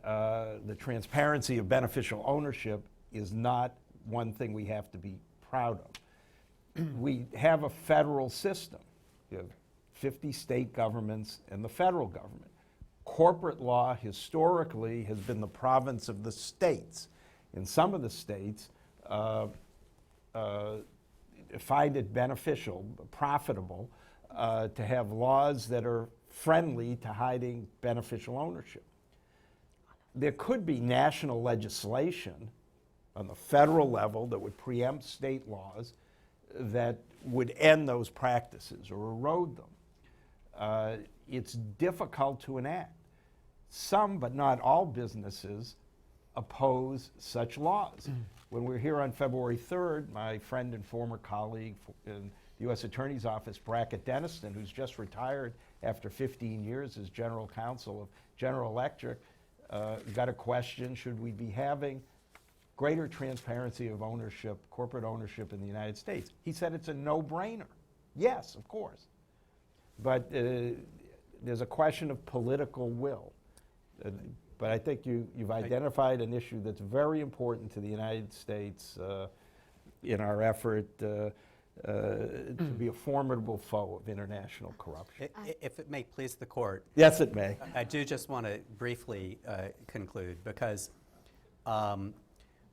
the transparency of beneficial ownership is not one thing we have to be proud of. We have a federal system. You have 50 state governments and the federal government. Corporate law historically has been the province of the states. In some of the states, find it beneficial, profitable, to have laws that are friendly to hiding beneficial ownership. There could be national legislation on the federal level that would preempt state laws that would end those practices or erode them. It's difficult to enact. Some, but not all businesses oppose such laws. When we were here on February 3rd, my friend and former colleague in the U.S. Attorney's Office, Brackett Denniston, who's just retired after 15 years as general counsel of General Electric, got a question, should we be having greater transparency of ownership, corporate ownership in the United States? He said it's a no-brainer. Yes, of course. But there's a question of political will. But I think you've identified an issue that's very important to the United States in our effort to be a formidable foe of international corruption. If it may please the court. Yes, it may. I do just want to briefly conclude because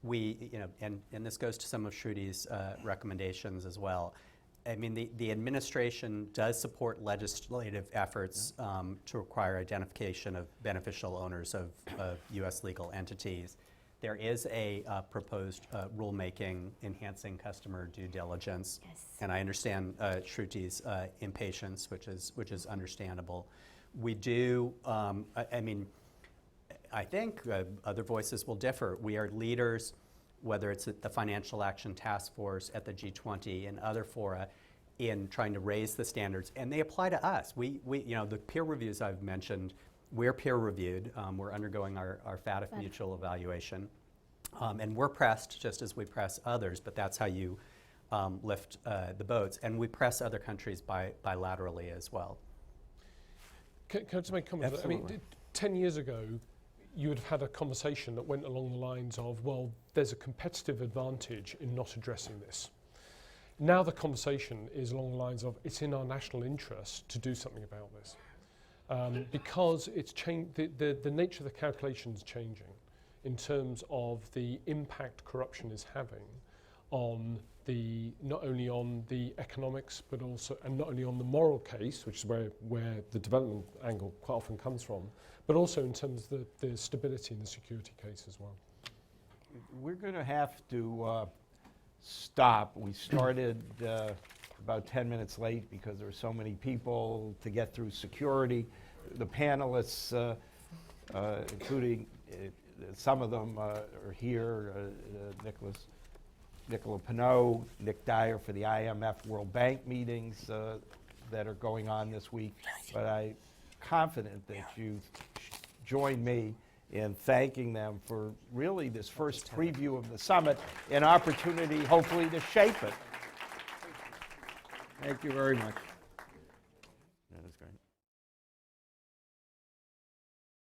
we, you know, and this goes to some of Shruti's recommendations as well. I mean, the administration does support legislative efforts to require identification of beneficial owners of U.S. legal entities. There is a proposed rulemaking enhancing customer due diligence, and I understand Shruti's impatience, which is understandable. We do, I mean, I think other voices will differ. We are leaders, whether it's at the Financial Action Task Force, at the G20, and other fora, in trying to raise the standards, and they apply to us. We you know, the peer reviews I've mentioned, we're peer reviewed. We're undergoing our FATF mutual evaluation, and we're pressed just as we press others. But that's how you lift the boats, and we press other countries bilaterally as well. Can I just make a comment? I mean, 10 years ago, you would have had a conversation that went along the lines of, well, there's a competitive advantage in not addressing this. Now the conversation is along the lines of, it's in our national interest to do something about this. Because it's the nature of the calculation is changing in terms of the impact corruption is having on not only on the economics, but also, and not only on the moral case, which is where the development angle quite often comes from, but also in terms of the stability and the security case as well. We're going to have to stop. We started about 10 minutes late because there were so many people to get through security. The panelists, including some of them are here, Nicola Pineau, Nick Dyer for the IMF World Bank meetings that are going on this week. But I'm confident that you join me in thanking them for really this first preview of the summit, an opportunity hopefully to shape it. Thank you very much.